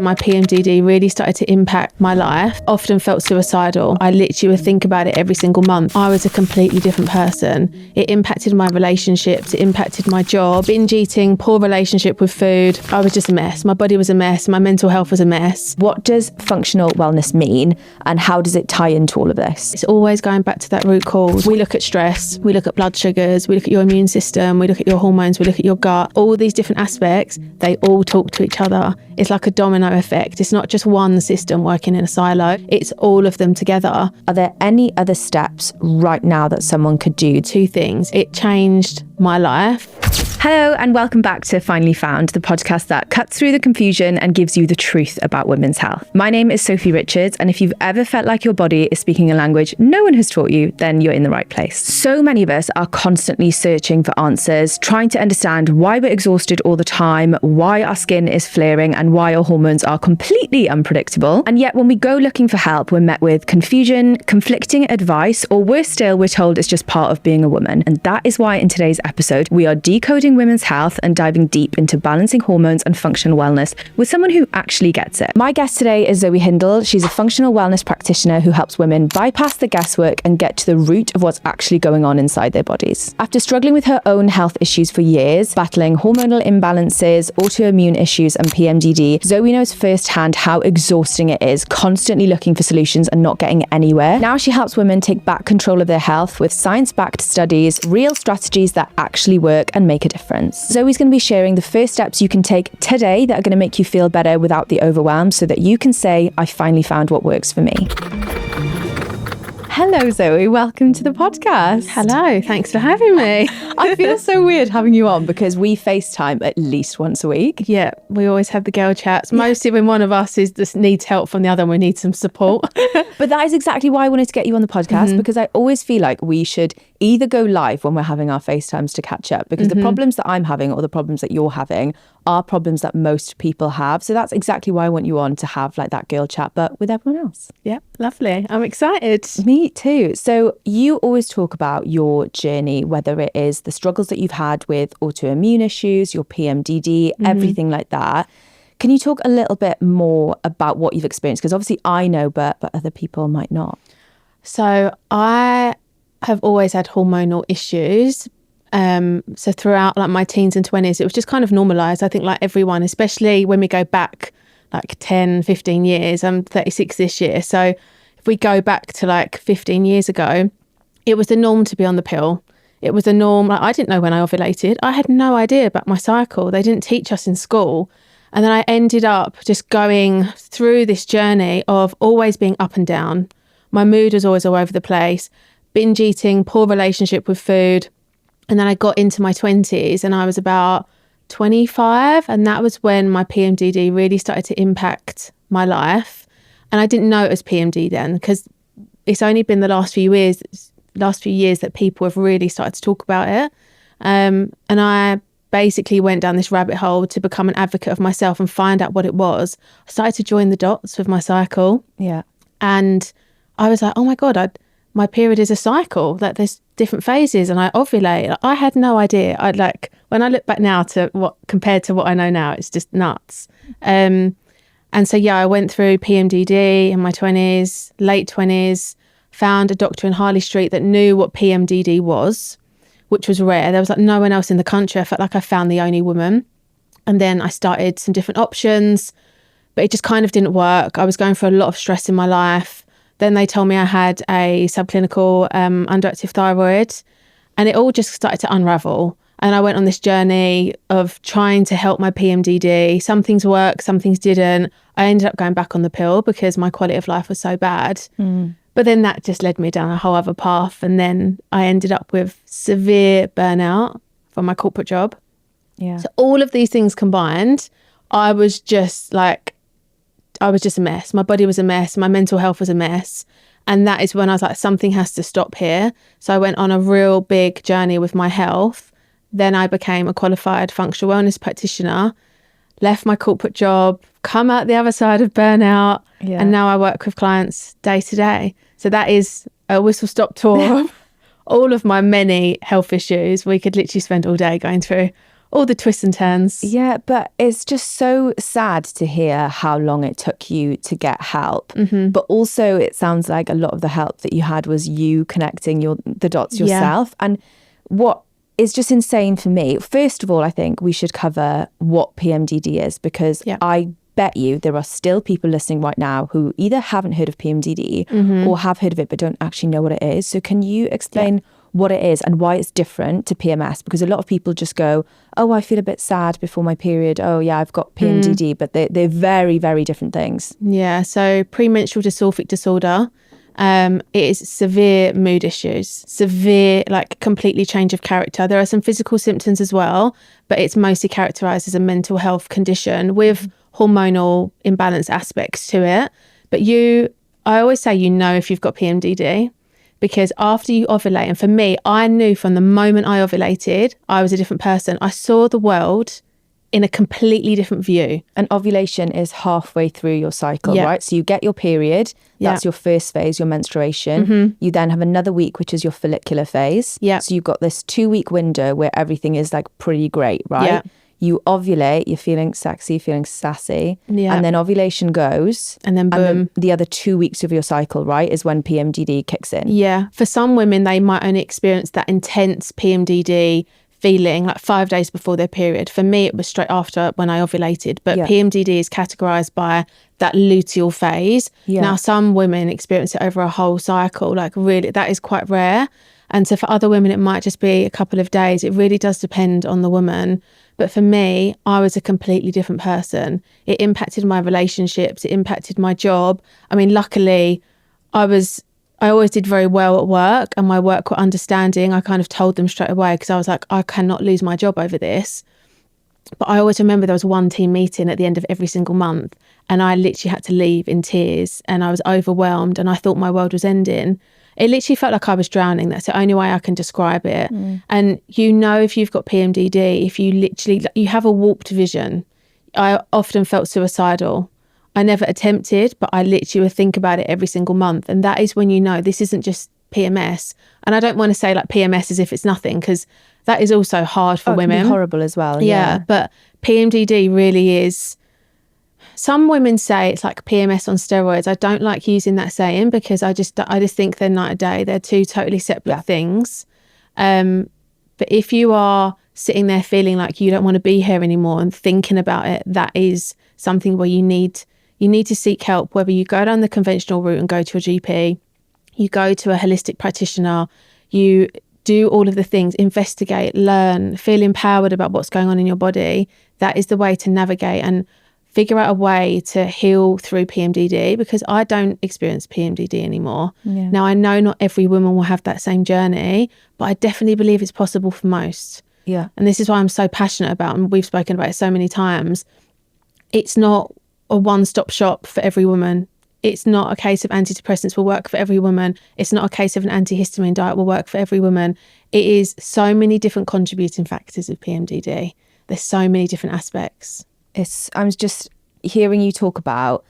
My PMDD really started to impact my life. Often felt suicidal. I literally would think about it every single month. I was a completely different person. It impacted my relationships. It impacted my job. Binge eating, poor relationship with food. I was just a mess. My body was a mess. My mental health was a mess. What does functional wellness mean, and how does it tie into all of this? It's always going back to that root cause. We look at stress, we look at blood sugars, we look at your immune system, we look at your hormones, we look at your gut. All these different aspects, they all talk to each other. It's like a domino effect. It's not just one system working in a silo. It's all of them together. Are there any other steps right now that someone could do? 2 things. It changed my life. Hello and welcome back to Finally Found, the podcast that cuts through the confusion and gives you the truth about women's health. My name is Sophie Richards, and if you've ever felt like your body is speaking a language no one has taught you, then you're in the right place. So many of us are constantly searching for answers, trying to understand why we're exhausted all the time, why our skin is flaring, and why our hormones are completely unpredictable. And yet when we go looking for help, we're met with confusion, conflicting advice, or worse still, we're told it's just part of being a woman. And that is why in today's episode, we are decoding women's health and diving deep into balancing hormones and functional wellness with someone who actually gets it. My guest today is Zoe Hindle. She's a functional wellness practitioner who helps women bypass the guesswork and get to the root of what's actually going on inside their bodies. After struggling with her own health issues for years, battling hormonal imbalances, autoimmune issues and PMDD, Zoe knows firsthand how exhausting it is constantly looking for solutions and not getting anywhere. Now she helps women take back control of their health with science-backed studies, real strategies that actually work and make a difference. Zoe's going to be sharing the first steps you can take today that are going to make you feel better without the overwhelm, so that you can say, I finally found what works for me. Hello, Zoe. Welcome to the podcast. Hello. Thanks for having me. I feel so weird having you on because we FaceTime at least once a week. Yeah, we always have the girl chats. Mostly when one of us just needs help from the other and we need some support. But that is exactly why I wanted to get you on the podcast, because I always feel like we should either go live when we're having our FaceTimes to catch up, because the problems that I'm having or the problems that you're having are problems that most people have. So that's exactly why I want you on, to have like that girl chat, but with everyone else. Yeah, lovely. I'm excited. Me too. So you always talk about your journey, whether it is the struggles that you've had with autoimmune issues, your PMDD, everything like that. Can you talk a little bit more about what you've experienced? Because obviously I know, but other people might not. So I have always had hormonal issues. So throughout like my teens and 20s, it was just kind of normalized. I think like everyone, especially when we go back like 10, 15 years, I'm 36 this year. So if we go back to like 15 years ago, it was the norm to be on the pill. It was a norm. Like, I didn't know when I ovulated. I had no idea about my cycle. They didn't teach us in school. And then I ended up just going through this journey of always being up and down. My mood was always all over the place, binge eating, poor relationship with food. And then I got into my 20s and I was about 25. And that was when my PMDD really started to impact my life. And I didn't know it was PMD then, because it's only been the last few years that people have really started to talk about it. And I basically went down this rabbit hole to become an advocate of myself and find out what it was. I started to join the dots with my cycle. Yeah. And I was like, oh my God, my period is a cycle. Like there's different phases and I ovulate. I had no idea. When I look back now to compared to what I know now, it's just nuts. And so, yeah, I went through PMDD in my 20s, late 20s, found a doctor in Harley Street that knew what PMDD was, which was rare. There was like no one else in the country. I felt like I found the only woman. And then I started some different options, but it just kind of didn't work. I was going through a lot of stress in my life. Then they told me I had a subclinical underactive thyroid, and it all just started to unravel. And I went on this journey of trying to help my PMDD. Some things worked, some things didn't. I ended up going back on the pill because my quality of life was so bad. But then that just led me down a whole other path. And then I ended up with severe burnout from my corporate job. Yeah. So all of these things combined, I was just a mess. My body was a mess. My mental health was a mess. And that is when I was like, something has to stop here. So I went on a real big journey with my health. Then I became a qualified functional wellness practitioner, left my corporate job, come out the other side of burnout. Yeah. And now I work with clients day to day. So that is a whistle-stop tour of all of my many health issues. We could literally spend all day going through all the twists and turns. Yeah, but it's just so sad to hear how long it took you to get help. Mm-hmm. But also it sounds like a lot of the help that you had was you connecting the dots yourself. And what is just insane for me, first of all, I think we should cover what PMDD is, because I bet you there are still people listening right now who either haven't heard of PMDD or have heard of it but don't actually know what it is. So can you explain what it is and why it's different to PMS? Because a lot of people just go, oh, I feel a bit sad before my period. Oh yeah, I've got PMDD, but they're very, very different things. Yeah, so premenstrual dysphoric disorder, it is severe mood issues, severe, like completely change of character. There are some physical symptoms as well, but it's mostly characterized as a mental health condition with hormonal imbalance aspects to it. But I always say, if you've got PMDD, because after you ovulate, and for me, I knew from the moment I ovulated, I was a different person. I saw the world in a completely different view. And ovulation is halfway through your cycle, right? So you get your period, that's your first phase, your menstruation. You then have another week, which is your follicular phase. So you've got this 2-week window where everything is like pretty great, right? You ovulate, you're feeling sexy, feeling sassy. And then ovulation goes. And then boom. And the other 2 weeks of your cycle, right, is when PMDD kicks in. Yeah. For some women, they might only experience that intense PMDD feeling like 5 days before their period. For me, it was straight after when I ovulated. But PMDD is categorized by that luteal phase. Now, some women experience it over a whole cycle. Like really, that is quite rare. And so for other women, it might just be a couple of days. It really does depend on the woman. But for me, I was a completely different person. It impacted my relationships. It impacted my job. I mean, luckily, I always did very well at work, and my work were understanding. I kind of told them straight away, because I was like, I cannot lose my job over this. But I always remember there was one team meeting at the end of every single month, and I literally had to leave in tears, and I was overwhelmed, and I thought my world was ending. It literally felt like I was drowning. That's the only way I can describe it. And if you've got PMDD, if you have a warped vision. I often felt suicidal. I never attempted, but I literally would think about it every single month. And that is when this isn't just PMS. And I don't want to say like PMS as if it's nothing, because that is also hard for women. It can be horrible as well. Yeah, but PMDD really is. Some women say it's like PMS on steroids. I don't like using that saying, because I just think they're night and day. They're two totally separate things. But if you are sitting there feeling like you don't want to be here anymore and thinking about it, that is something where you need to seek help, whether you go down the conventional route and go to a GP, you go to a holistic practitioner, you do all of the things, investigate, learn, feel empowered about what's going on in your body. That is the way to navigate and figure out a way to heal through PMDD, because I don't experience PMDD anymore. Now, I know not every woman will have that same journey, but I definitely believe it's possible for most. And this is why I'm so passionate about, and we've spoken about it so many times, it's not a one-stop shop for every woman. It's not a case of antidepressants will work for every woman. It's not a case of an antihistamine diet will work for every woman. It is so many different contributing factors of PMDD. There's so many different aspects. I'm just hearing you talk about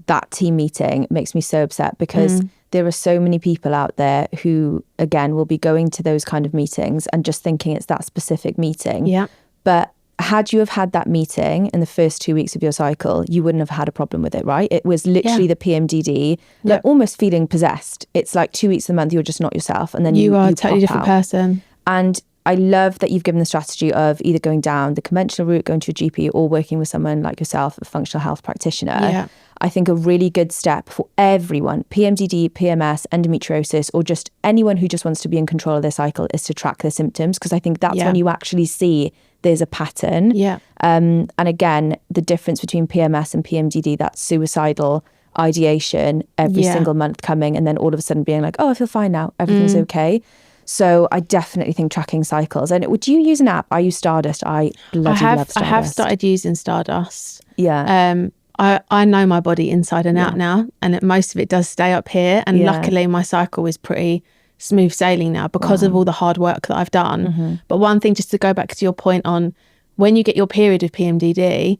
that team meeting makes me so upset, because there are so many people out there who, again, will be going to those kind of meetings and just thinking it's that specific meeting. But had you have had that meeting in the first 2 weeks of your cycle, you wouldn't have had a problem with it, right? It was literally the PMDD, like almost feeling possessed. It's like 2 weeks of the month, you're just not yourself. And then you are a totally different person. And I love that you've given the strategy of either going down the conventional route, going to a GP, or working with someone like yourself, a functional health practitioner. I think a really good step for everyone, PMDD, PMS, endometriosis, or just anyone who just wants to be in control of their cycle, is to track their symptoms, because I think that's when you actually see there's a pattern. And again, the difference between PMS and PMDD, that suicidal ideation every single month coming, and then all of a sudden being like, oh, I feel fine now, everything's okay. So I definitely think tracking cycles. And would you use an app? I use Stardust. I love Stardust. I have started using Stardust. Yeah. I know my body inside and out now, and most of it does stay up here. And luckily my cycle is pretty smooth sailing now because of all the hard work that I've done. But one thing, just to go back to your point on when you get your period of PMDD,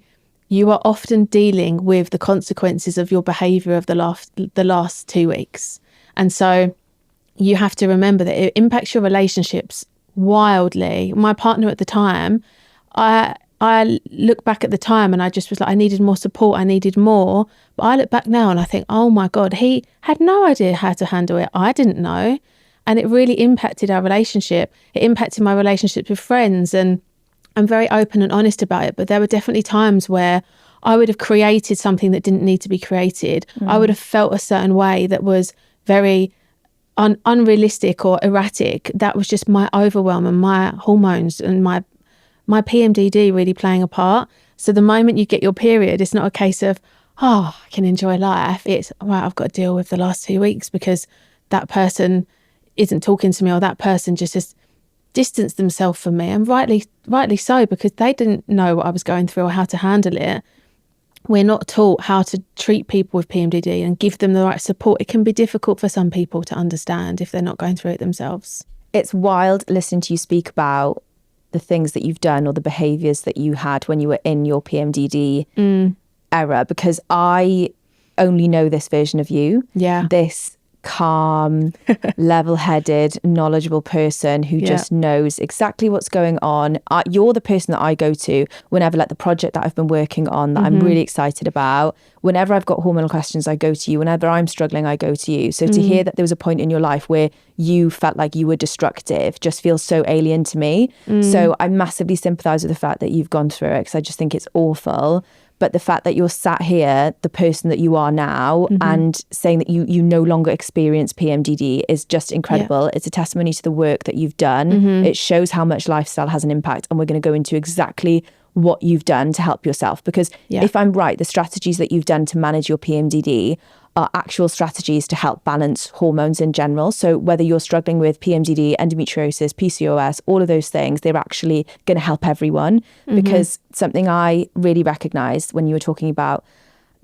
you are often dealing with the consequences of your behaviour of the last 2 weeks. And so you have to remember that it impacts your relationships wildly. My partner at the time, I look back at the time and I just was like, I needed more support. I needed more. But I look back now and I think, oh my God, he had no idea how to handle it. I didn't know. And it really impacted our relationship. It impacted my relationships with friends. And I'm very open and honest about it. But there were definitely times where I would have created something that didn't need to be created. I would have felt a certain way that was very unrealistic or erratic. That was just my overwhelm and my hormones and my PMDD really playing a part. So the moment you get your period, it's not a case of, oh, I can enjoy life. It's, right, I've got to deal with the last 2 weeks because that person isn't talking to me, or that person just has distanced themselves from me. And rightly so, because they didn't know what I was going through or how to handle it. We're not taught how to treat people with PMDD and give them the right support. It can be difficult for some people to understand if they're not going through it themselves. It's wild listening to you speak about the things that you've done or the behaviours that you had when you were in your PMDD era, because I only know this version of you. Yeah. This calm, level-headed, knowledgeable person who just knows exactly what's going on. You're the person that I go to whenever, like, the project that I've been working on that I'm really excited about. Whenever I've got hormonal questions, I go to you. Whenever I'm struggling, I go to you. So to hear that there was a point in your life where you felt like you were destructive just feels so alien to me. So I massively sympathise with the fact that you've gone through it, because I just think it's awful. But the fact that you're sat here, the person that you are now, and saying that you no longer experience PMDD is just incredible. Yeah. It's a testimony to the work that you've done. It shows how much lifestyle has an impact. And we're going to go into exactly what you've done to help yourself. Because if I'm right, the strategies that you've done to manage your PMDD are actual strategies to help balance hormones in general. So whether you're struggling with PMDD, endometriosis, PCOS, all of those things, they're actually going to help everyone. Because something I really recognized when you were talking about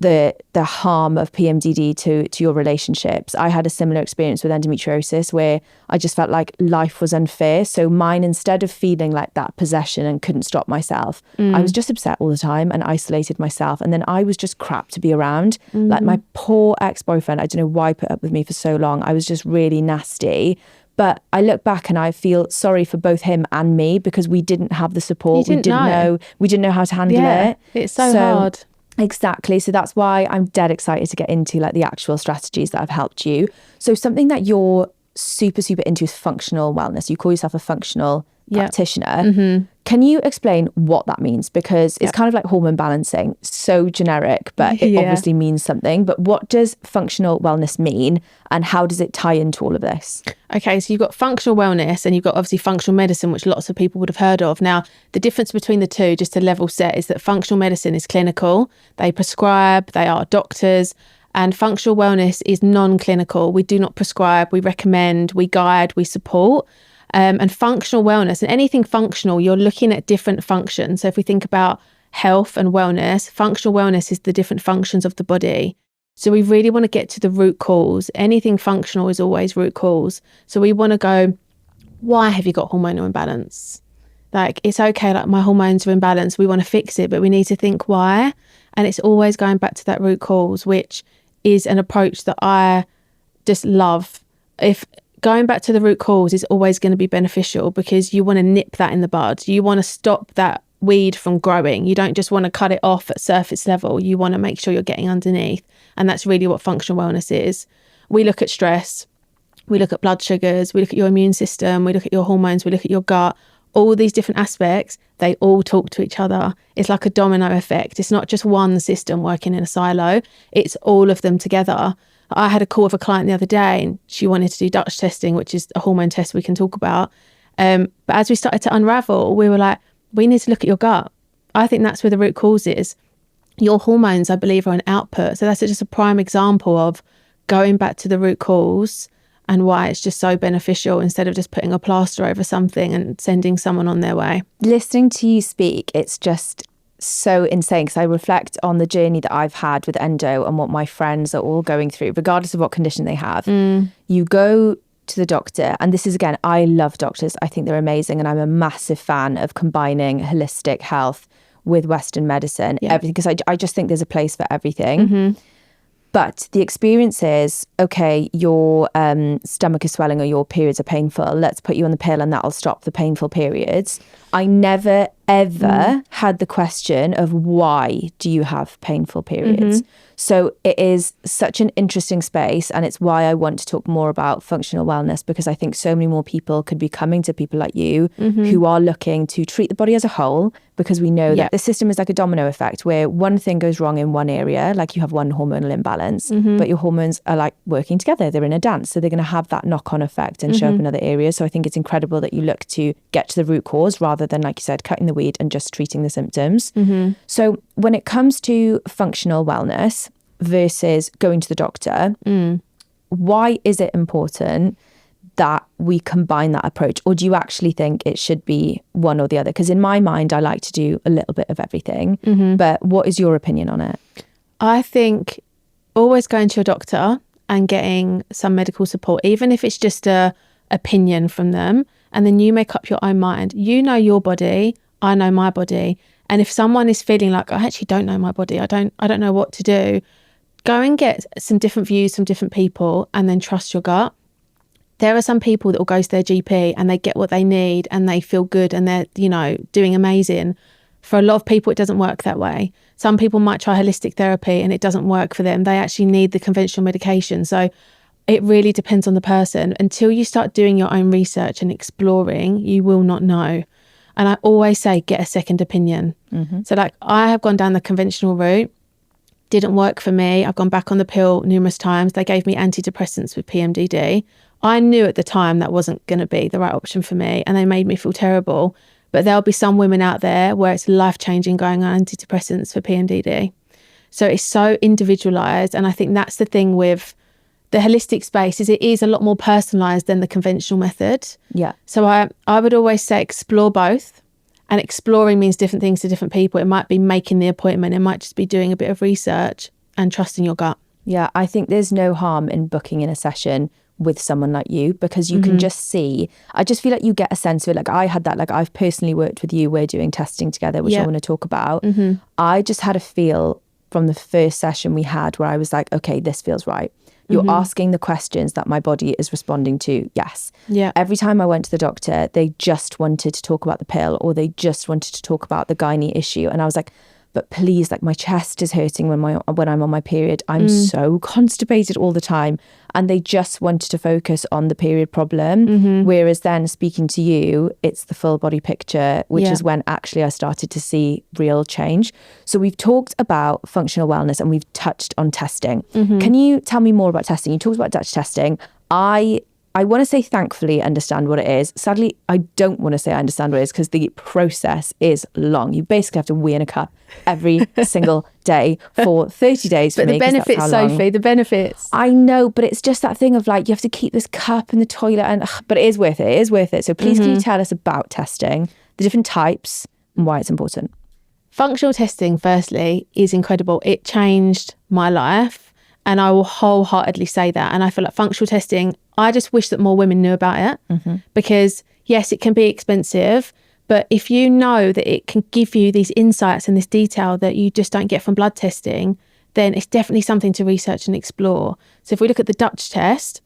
the harm of PMDD to your relationships, I had a similar experience with endometriosis where I just felt like life was unfair. So mine, instead of feeling like that possession and couldn't stop myself, I was just upset all the time and isolated myself. And then I was just crap to be around. Like my poor ex-boyfriend, I don't know why he put up with me for so long. I was just really nasty. But I look back and I feel sorry for both him and me, because we didn't have the support. We didn't know how to handle it. It's so hard. Exactly. So that's why I'm dead excited to get into, like, the actual strategies that have helped you. So something that you're super, super into is functional wellness. You call yourself a functional practitioner. Can you explain what that means? Because it's kind of like hormone balancing, so generic, but it obviously means something. But what does functional wellness mean, and how does it tie into all of this? Okay, so you've got functional wellness and you've got obviously functional medicine, which lots of people would have heard of. Now, the difference between the two, just to level set, is that functional medicine is clinical. They prescribe, they are doctors. And functional wellness is non-clinical. We do not prescribe, we recommend, we guide, we support. And functional wellness, and anything functional, you're looking at different functions. So if we think about health and wellness, functional wellness is the different functions of the body. So we really want to get to the root cause. Anything functional is always root cause. So we want to go, why have you got hormonal imbalance? Like, it's okay, like, my hormones are imbalanced, we want to fix it, but we need to think why. And it's always going back to that root cause, which is an approach that I just love. If going back to the root cause is always going to be beneficial, because you want to nip that in the bud. You want to stop that weed from growing. You don't just want to cut it off at surface level. You want to make sure you're getting underneath. And that's really what functional wellness is. We look at stress, we look at blood sugars, we look at your immune system, we look at your hormones, we look at your gut. All these different aspects, they all talk to each other. It's like a domino effect. It's not just one system working in a silo. It's all of them together. I had a call with a client the other day and she wanted to do Dutch testing, which is a hormone test we can talk about. But as we started to unravel, we were like, we need to look at your gut. I think that's where the root cause is. Your hormones, I believe, are an output. So that's just a prime example of going back to the root cause and why it's just so beneficial, instead of just putting a plaster over something and sending someone on their way. Listening to you speak, it's just so insane, because I reflect on the journey that I've had with endo and what my friends are all going through, regardless of what condition they have. You go to the doctor, and this is, again, I love doctors. I think they're amazing, and I'm a massive fan of combining holistic health with Western medicine, everything, because I just think there's a place for everything. But the experience is, okay, your stomach is swelling or your periods are painful. Let's put you on the pill and that'll stop the painful periods. I never, ever had the question of why do you have painful periods? So it is such an interesting space, and it's why I want to talk more about functional wellness, because I think so many more people could be coming to people like you who are looking to treat the body as a whole, because we know that the system is like a domino effect where one thing goes wrong in one area, like you have one hormonal imbalance, but your hormones are like working together, they're in a dance, so they're going to have that knock-on effect and show up in other areas. So I think it's incredible that you look to get to the root cause rather than, like you said, cutting the weed and just treating the symptoms. So when it comes to functional wellness versus going to the doctor, why is it important that we combine that approach? Or do you actually think it should be one or the other? Because in my mind, I like to do a little bit of everything. But what is your opinion on it? I think always going to your doctor and getting some medical support, even if it's just a opinion from them, and then you make up your own mind. You know your body, I know my body. And if someone is feeling like, I actually don't know my body, I don't know what to do, go and get some different views from different people and then trust your gut. There are some people that will go to their GP and they get what they need and they feel good and they're, doing amazing. For a lot of people, it doesn't work that way. Some people might try holistic therapy and it doesn't work for them. They actually need the conventional medication. So it really depends on the person. Until you start doing your own research and exploring, you will not know. And I always say, get a second opinion. So like I have gone down the conventional route, didn't work for me. I've gone back on the pill numerous times. They gave me antidepressants with PMDD. I knew at the time that wasn't going to be the right option for me, and they made me feel terrible. But there'll be some women out there where it's life-changing going on antidepressants for PMDD. So it's so individualised, and I think that's the thing with the holistic space, is it is a lot more personalised than the conventional method. Yeah. So I would always say explore both, and exploring means different things to different people. It might be making the appointment, it might just be doing a bit of research and trusting your gut. Yeah, I think there's no harm in booking in a session with someone like you, because you can just see, I just feel like you get a sense of it. Like I had that, like I've personally worked with you, we're doing testing together, which I want to talk about. I just had a feel from the first session we had where I was like, okay, this feels right. You're asking the questions that my body is responding to. Yes. Yeah. Every time I went to the doctor, they just wanted to talk about the pill, or they just wanted to talk about the gynae issue. And I was like, but please, like my chest is hurting when I'm on my period. I'm so constipated all the time. And they just wanted to focus on the period problem. Whereas then speaking to you, it's the full body picture, which is when actually I started to see real change. So we've talked about functional wellness and we've touched on testing. Can you tell me more about testing? You talked about Dutch testing. I want to say thankfully understand what it is. Sadly, I don't want to say I understand what it is, because the process is long. You basically have to wee in a cup every single day for 30 days for but me. The benefits, Sophie, the benefits. I know, but it's just that thing of like, you have to keep this cup in the toilet, but it is worth it. It is worth it. So please can you tell us about testing, the different types and why it's important? Functional testing, firstly, is incredible. It changed my life. And I will wholeheartedly say that. And I feel like functional testing, I just wish that more women knew about it, because yes, it can be expensive, but if you know that it can give you these insights and this detail that you just don't get from blood testing, then it's definitely something to research and explore. So if we look at the Dutch test,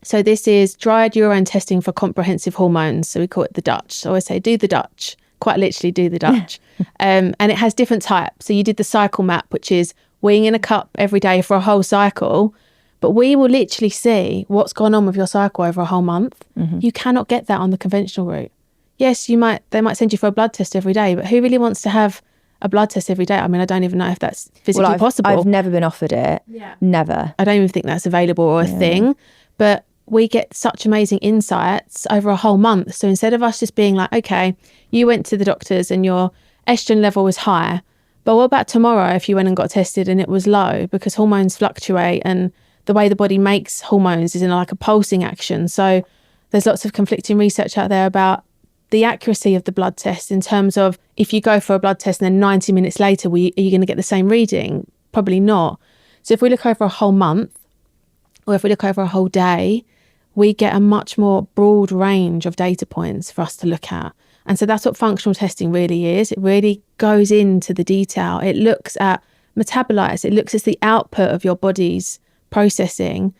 so this is dried urine testing for comprehensive hormones. So we call it the Dutch. So I always say, do the Dutch, quite literally do the Dutch. And it has different types. So you did the cycle map, which is weeing in a cup every day for a whole cycle, but we will literally see what's gone on with your cycle over a whole month. You cannot get that on the conventional route. Yes, they might send you for a blood test every day, but who really wants to have a blood test every day? I mean, I don't even know if that's physically possible. I've never been offered it. Never. I don't even think that's available or a thing, but we get such amazing insights over a whole month. So instead of us just being like, okay, you went to the doctors and your estrogen level was high, but what about tomorrow if you went and got tested and it was low? Because hormones fluctuate, and the way the body makes hormones is in like a pulsing action. So there's lots of conflicting research out there about the accuracy of the blood test, in terms of if you go for a blood test and then 90 minutes later, are you going to get the same reading? Probably not. So if we look over a whole month, or if we look over a whole day, we get a much more broad range of data points for us to look at. And so that's what functional testing really is. It really goes into the detail. It looks at metabolites. It looks at the output of your body's processing.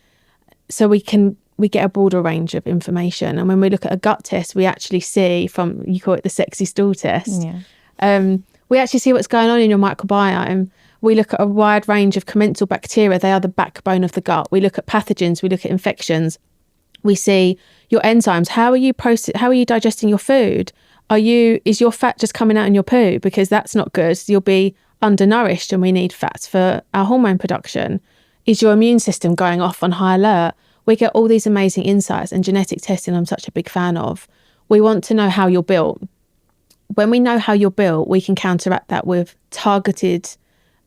So we can we get a broader range of information. And when we look at a gut test, we actually see you call it the sexy stool test. Yeah. We actually see what's going on in your microbiome. We look at a wide range of commensal bacteria. They are the backbone of the gut. We look at pathogens. We look at infections. We see your enzymes. How are you digesting your food? Is your fat just coming out in your poo? Because that's not good. You'll be undernourished, and we need fats for our hormone production. Is your immune system going off on high alert? We get all these amazing insights, and genetic testing I'm such a big fan of. We want to know how you're built. When we know how you're built, we can counteract that with targeted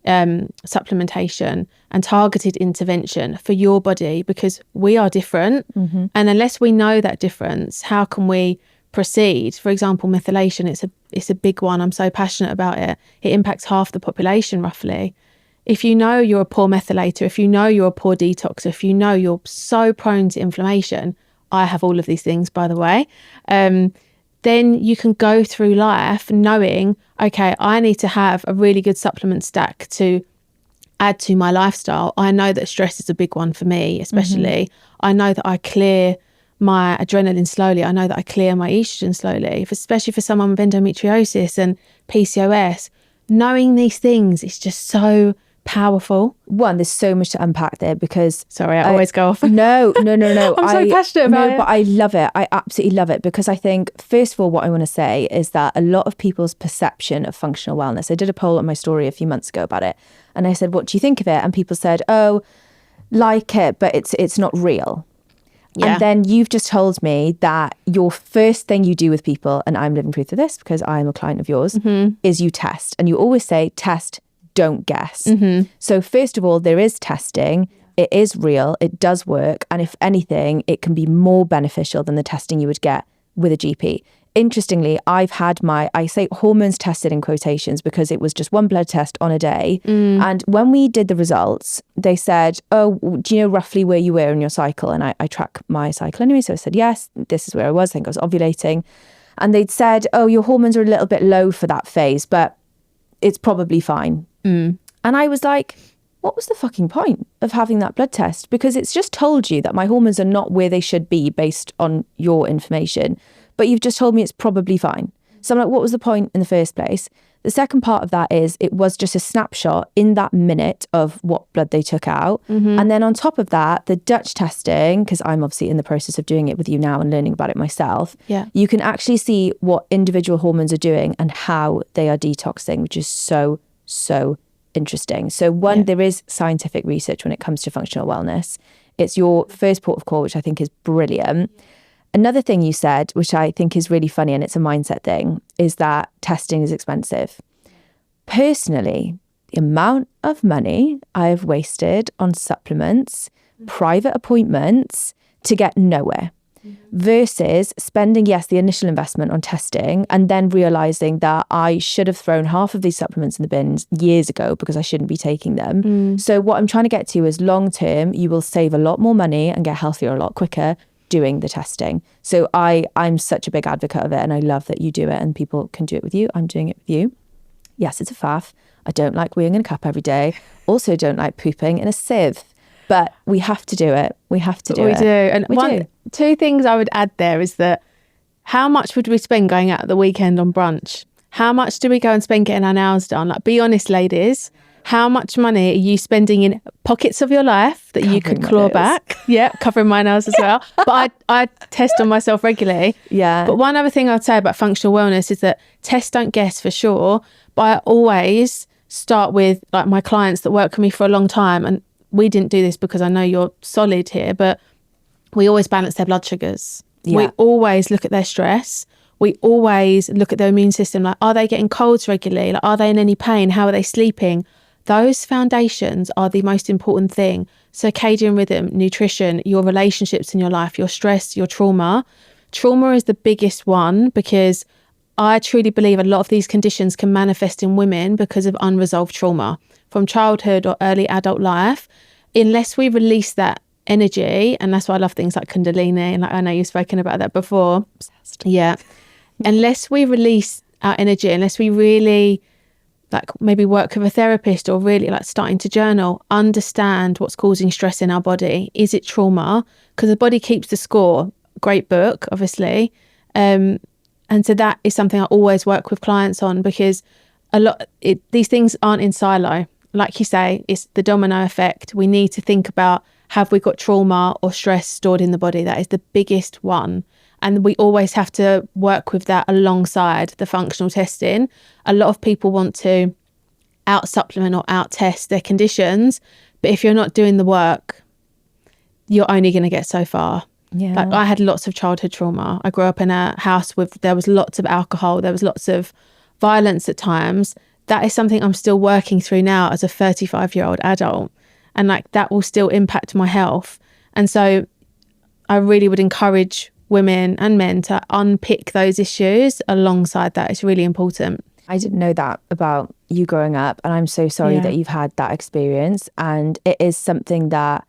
supplementation and targeted intervention for your body, because we are different. Mm-hmm. And unless we know that difference, how can we proceed? For example, methylation, it's a big one. I'm so passionate about it. It impacts half the population roughly. If you know you're a poor methylator, if you know you're a poor detoxer, if you know you're so prone to inflammation, I have all of these things, by the way, then you can go through life knowing, okay, I need to have a really good supplement stack to add to my lifestyle. I know that stress is a big one for me, especially. Mm-hmm. I know that I clear my adrenaline slowly. I know that I clear my estrogen slowly, especially for someone with endometriosis and PCOS. Knowing these things is just so powerful. One, there's so much to unpack there because... Sorry, I always go off. No. I'm so passionate about it. But I love it. I absolutely love it, because I think, first of all, what I want to say is that a lot of people's perception of functional wellness, I did a poll on my story a few months ago about it, and I said, what do you think of it? And people said, oh, like it, but it's not real. Yeah. And then you've just told me that your first thing you do with people, and I'm living proof of this because I'm a client of yours, mm-hmm. is you test. And you always say, test, don't guess. Mm-hmm. So first of all, there is testing. It is real. It does work. And if anything, it can be more beneficial than the testing you would get with a GP. Interestingly, I've had I say hormones tested in quotations because it was just one blood test on a day. Mm. And when we did the results, they said, oh, do you know roughly where you were in your cycle? And I track my cycle anyway. So I said, yes, this is where I was. I think I was ovulating. And they'd said, oh, your hormones are a little bit low for that phase, but it's probably fine. Mm. And I was like, what was the fucking point of having that blood test? Because it's just told you that my hormones are not where they should be based on your information. But you've just told me it's probably fine. So I'm like, what was the point in the first place? The second part of that is it was just a snapshot in that minute of what blood they took out. Mm-hmm. And then on top of that, the Dutch testing, because I'm obviously in the process of doing it with you now and learning about it myself, you can actually see what individual hormones are doing and how they are detoxing, which is so, so interesting. So one, there is scientific research when it comes to functional wellness. It's your first port of call, which I think is brilliant. Another thing you said, which I think is really funny, and it's a mindset thing, is that testing is expensive. Personally, the amount of money I have wasted on supplements, private appointments to get nowhere, versus spending, the initial investment on testing and then realising that I should have thrown half of these supplements in the bins years ago because I shouldn't be taking them. Mm. So what I'm trying to get to is long term, you will save a lot more money and get healthier a lot quicker doing the testing. So I'm such a big advocate of it, and I love that you do it and people can do it with you. I'm doing it with you. Yes, it's a faff. I don't like weeing in a cup every day. Also don't like pooping in a sieve. But we have to do it. We have to do it. We do. And two things I would add there is that how much would we spend going out at the weekend on brunch? How much do we go and spend getting our nails done? Like, be honest, ladies. How much money are you spending in pockets of your life that you could claw back? Yeah, covering my nails as well. But I test on myself regularly. Yeah. But one other thing I'd say about functional wellness is that test, don't guess for sure. But I always start with like my clients that work with me for a long time. And we didn't do this because I know you're solid here, but we always balance their blood sugars. Yeah. We always look at their stress. We always look at their immune system. Like, are they getting colds regularly? Like, are they in any pain? How are they sleeping? Those foundations are the most important thing. Circadian rhythm, nutrition, your relationships in your life, your stress, your trauma. Trauma is the biggest one because I truly believe a lot of these conditions can manifest in women because of unresolved trauma from childhood or early adult life. Unless we release that energy, and that's why I love things like Kundalini, and I know you've spoken about that before. Obsessed. Yeah. Unless we release our energy, unless we really like maybe work with a therapist, or really like starting to journal, understand what's causing stress in our body. Is it trauma? Because the body keeps the score. Great book, obviously. And so that is something I always work with clients on, because these things aren't in silo. Like you say, it's the domino effect. We need to think about, have we got trauma or stress stored in the body? That is the biggest one. And we always have to work with that alongside the functional testing. A lot of people want to out supplement or out test their conditions, but if you're not doing the work, you're only going to get so far. Yeah. Like, I had lots of childhood trauma. I grew up in a house there was lots of alcohol, there was lots of violence at times. That is something I'm still working through now as a 35-year-old adult. And like, that will still impact my health. And so I really would encourage women and men to unpick those issues alongside that. It's really important. I didn't know that about you growing up, and I'm so sorry that you've had that experience. And it is something that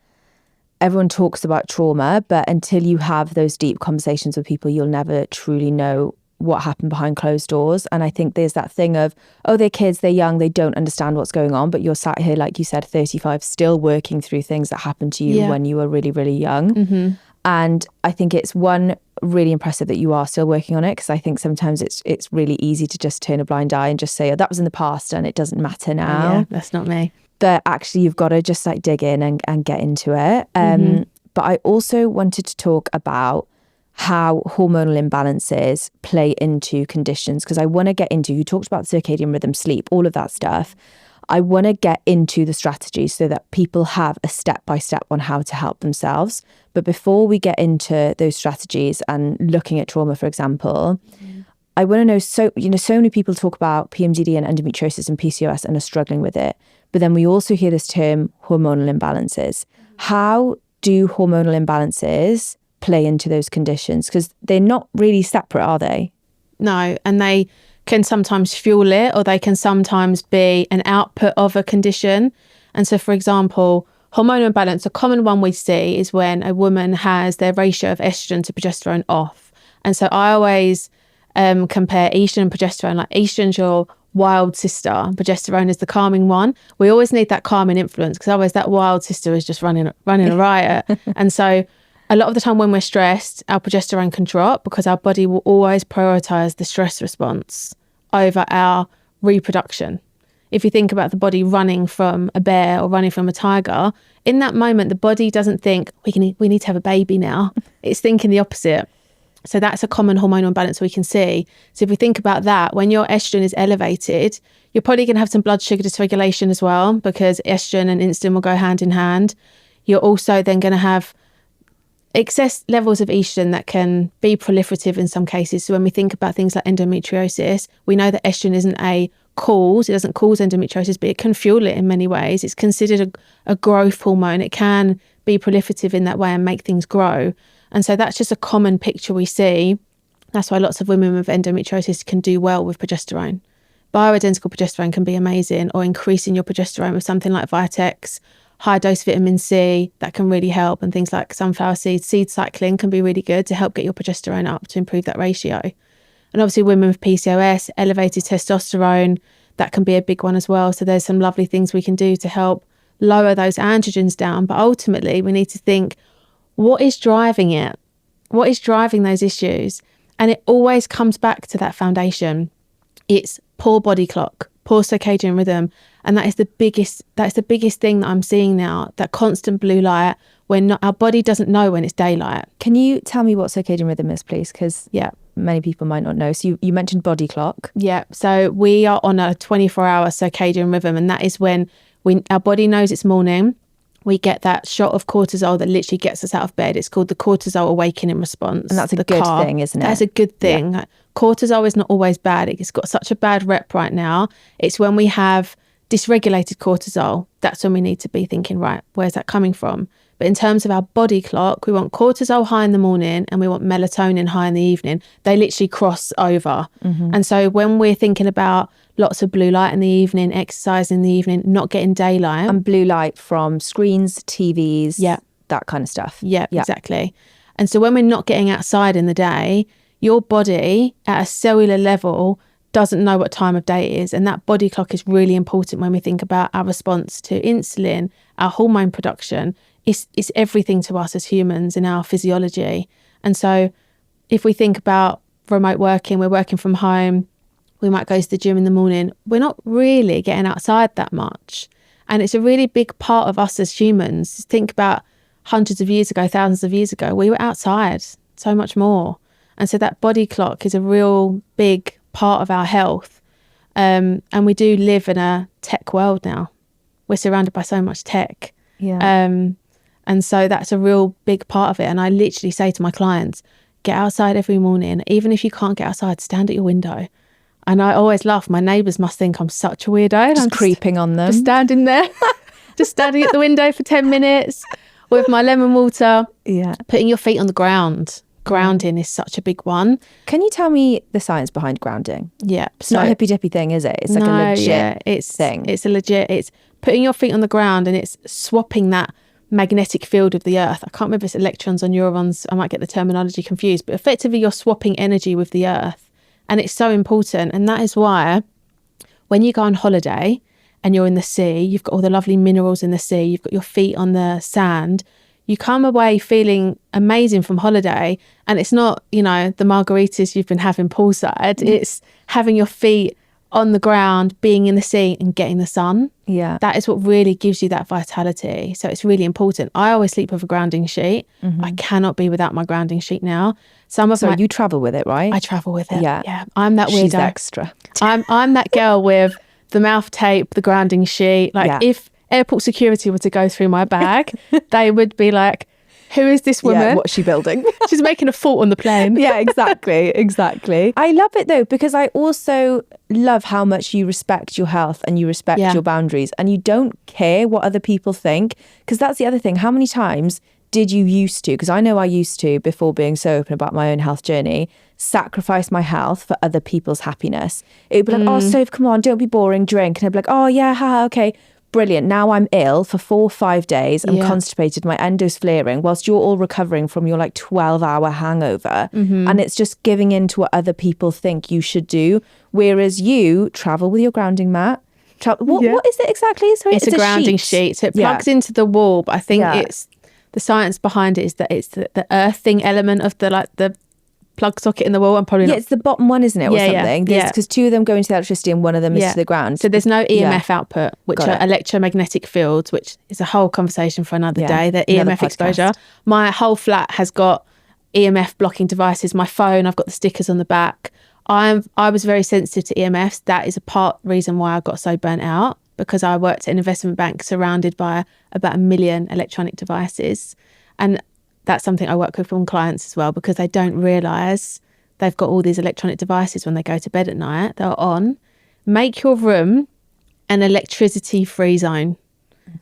everyone talks about trauma, but until you have those deep conversations with people, you'll never truly know what happened behind closed doors. And I think there's that thing of, oh, they're kids, they're young, they don't understand what's going on, but you're sat here, like you said, 35, still working through things that happened to you when you were really, really young. Mm-hmm. And I think it's really impressive that you are still working on it, because I think sometimes it's really easy to just turn a blind eye and just say, oh, that was in the past and it doesn't matter now. Yeah, that's not me. But actually you've got to just like dig in and get into it. But I also wanted to talk about how hormonal imbalances play into conditions, because I want to get into, you talked about circadian rhythm, sleep, all of that stuff. I want to get into the strategies so that people have a step-by-step on how to help themselves. But before we get into those strategies and looking at trauma, for example, I want to know, so many people talk about PMDD and endometriosis and PCOS and are struggling with it. But then we also hear this term hormonal imbalances. How do hormonal imbalances play into those conditions? Because they're not really separate, are they? No, and they can sometimes fuel it, or they can sometimes be an output of a condition. And so, for example, hormonal imbalance, a common one we see is when a woman has their ratio of estrogen to progesterone off. And so I always compare estrogen and progesterone. Like, estrogen's your wild sister, progesterone is the calming one. We always need that calming influence, because otherwise that wild sister is just running a riot. And so a lot of the time when we're stressed, our progesterone can drop, because our body will always prioritize the stress response over our reproduction. If you think about the body running from a bear or running from a tiger, in that moment, the body doesn't think, we need to have a baby now. It's thinking the opposite. So that's a common hormonal imbalance we can see. So if we think about that, when your estrogen is elevated, you're probably going to have some blood sugar dysregulation as well, because estrogen and insulin will go hand in hand. You're also then going to have excess levels of estrogen that can be proliferative in some cases. So when we think about things like endometriosis, we know that estrogen isn't a cause. It doesn't cause endometriosis, but it can fuel it in many ways. It's considered a growth hormone. It can be proliferative in that way and make things grow. And so that's just a common picture we see. That's why lots of women with endometriosis can do well with progesterone. Bioidentical progesterone can be amazing, or increasing your progesterone with something like Vitex, high dose vitamin C, that can really help, and things like sunflower seeds. Seed cycling can be really good to help get your progesterone up to improve that ratio. And obviously women with PCOS, elevated testosterone, that can be a big one as well. So there's some lovely things we can do to help lower those androgens down. But ultimately we need to think, what is driving it? What is driving those issues? And it always comes back to that foundation. It's poor body clock, poor circadian rhythm. And that's the biggest thing that I'm seeing now, that constant blue light, when our body doesn't know when it's daylight. Can you tell me what circadian rhythm is, please? Because many people might not know. So you mentioned body clock. Yeah. So we are on a 24-hour circadian rhythm, and that is when our body knows it's morning. We get that shot of cortisol that literally gets us out of bed. It's called the cortisol awakening response. And that's a good thing, isn't it? That's a good thing. Yeah. Cortisol is not always bad. It's got such a bad rep right now. It's when we have dysregulated cortisol, that's when we need to be thinking, right, where's that coming from? But in terms of our body clock, we want cortisol high in the morning and we want melatonin high in the evening. They literally cross over. Mm-hmm. And so when we're thinking about lots of blue light in the evening, exercise in the evening, not getting daylight. And blue light from screens, TVs, that kind of stuff. Yeah, exactly. And so when we're not getting outside in the day, your body at a cellular level doesn't know what time of day it is. And that body clock is really important when we think about our response to insulin, our hormone production. It's everything to us as humans in our physiology. And so if we think about remote working, we're working from home, we might go to the gym in the morning, we're not really getting outside that much. And it's a really big part of us as humans. Think about hundreds of years ago, thousands of years ago, we were outside so much more. And so that body clock is a real big part of our health. And we do live in a tech world now. We're surrounded by so much tech. And so that's a real big part of it. And I literally say to my clients, get outside every morning. Even if you can't get outside, stand at your window. And I always laugh. My neighbours must think I'm such a weirdo. Just creeping on them. Just standing there, just standing at the window for 10 minutes with my lemon water. Yeah. Putting your feet on the ground. Grounding is such a big one. Can you tell me the science behind grounding? Yeah. It's not a hippy dippy thing, is it? It's like a legit thing. It's a legit, it's putting your feet on the ground and it's swapping that magnetic field of the earth. I can't remember if it's electrons or neurons. I might get the terminology confused, but effectively you're swapping energy with the earth. And it's so important. And that is why when you go on holiday and you're in the sea, you've got all the lovely minerals in the sea, you've got your feet on the sand, you come away feeling amazing from holiday. And it's not, the margaritas you've been having poolside. It's having your feet on the ground, being in the sea and getting the sun. Yeah. That is what really gives you that vitality. So it's really important. I always sleep with a grounding sheet. I cannot be without my grounding sheet now. You travel with it, right? I travel with it. Yeah. I'm that weirdo. She's extra. I'm that girl with the mouth tape, the grounding sheet. If airport security were to go through my bag, they would be like, who is this woman? Yeah, what's she building? She's making a fort on the plane. Yeah, exactly. I love it though, because I also love how much you respect your health and you respect your boundaries and you don't care what other people think. Because that's the other thing. How many times did you used to, because I know I used to, before being so open about my own health journey, sacrifice my health for other people's happiness? It would be like, oh, Soph, come on, don't be boring, drink. And I'd be like, oh yeah, haha, okay. Brilliant. Now I'm ill for 4 or 5 days. I'm constipated. My endo's flaring whilst you're all recovering from your 12-hour hangover. And it's just giving in to what other people think you should do. Whereas you travel with your grounding mat. What is it exactly? Sorry, it's a grounding sheet. So it plugs into the wall. But I think it's the science behind it is that it's the earthing element of the plug socket in the wall. I'm probably not. It's the bottom one, isn't it, or something? Yeah. Because 2 of them go into the electricity and 1 of them is to the ground. So there's no EMF output, which are electromagnetic fields, which is a whole conversation for another day. The EMF exposure. My whole flat has got EMF blocking devices. My phone, I've got the stickers on the back. I was very sensitive to EMFs. That is a part reason why I got so burnt out, because I worked at an investment bank surrounded by about 1 million electronic devices. And that's something I work with on clients as well, because they don't realise they've got all these electronic devices when they go to bed at night. They're on. Make your room an electricity-free zone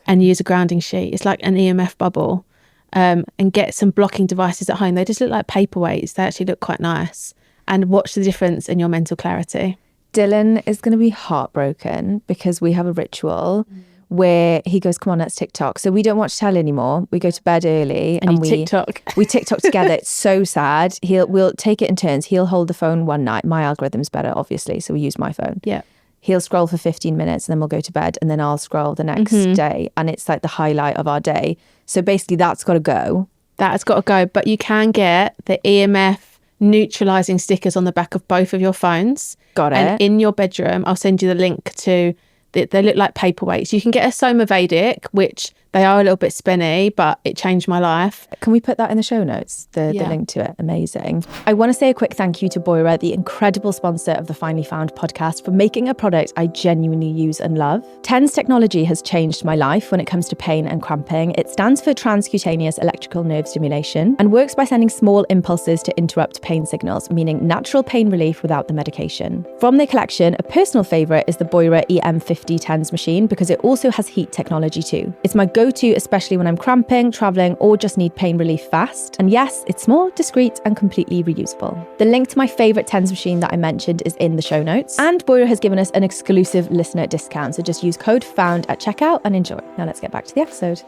and use a grounding sheet. It's like an EMF bubble. And get some blocking devices at home. They just look like paperweights. They actually look quite nice. And watch the difference in your mental clarity. Dylan is going to be heartbroken because we have a ritual where he goes, come on, let's TikTok. So we don't watch telly anymore. We go to bed early and we TikTok. We TikTok together. It's so sad. We'll take it in turns. He'll hold the phone one night. My algorithm's better, obviously, so we use my phone. Yeah. He'll scroll for 15 minutes and then we'll go to bed, and then I'll scroll the next day, and it's like the highlight of our day. So basically that's got to go. That has got to go. But you can get the EMF neutralizing stickers on the back of both of your phones. Got it. And in your bedroom, I'll send you the link to, they look like paperweights. You can get a Somavedic, which they are a little bit spenny, but it changed my life. Can we put that in the show notes, the link to it? Amazing. I want to say a quick thank you to Boira, the incredible sponsor of the Finally Found podcast, for making a product I genuinely use and love. TENS technology has changed my life when it comes to pain and cramping. It stands for transcutaneous electrical nerve stimulation and works by sending small impulses to interrupt pain signals, meaning natural pain relief without the medication. From their collection, a personal favourite is the Boira EM50 TENS machine, because it also has heat technology too. It's my go-to, especially when I'm cramping, travelling, or just need pain relief fast. And yes, it's small, discreet, and completely reusable. The link to my favourite TENS machine that I mentioned is in the show notes. And Boira has given us an exclusive listener discount, so just use code FOUND at checkout and enjoy. Now let's get back to the episode.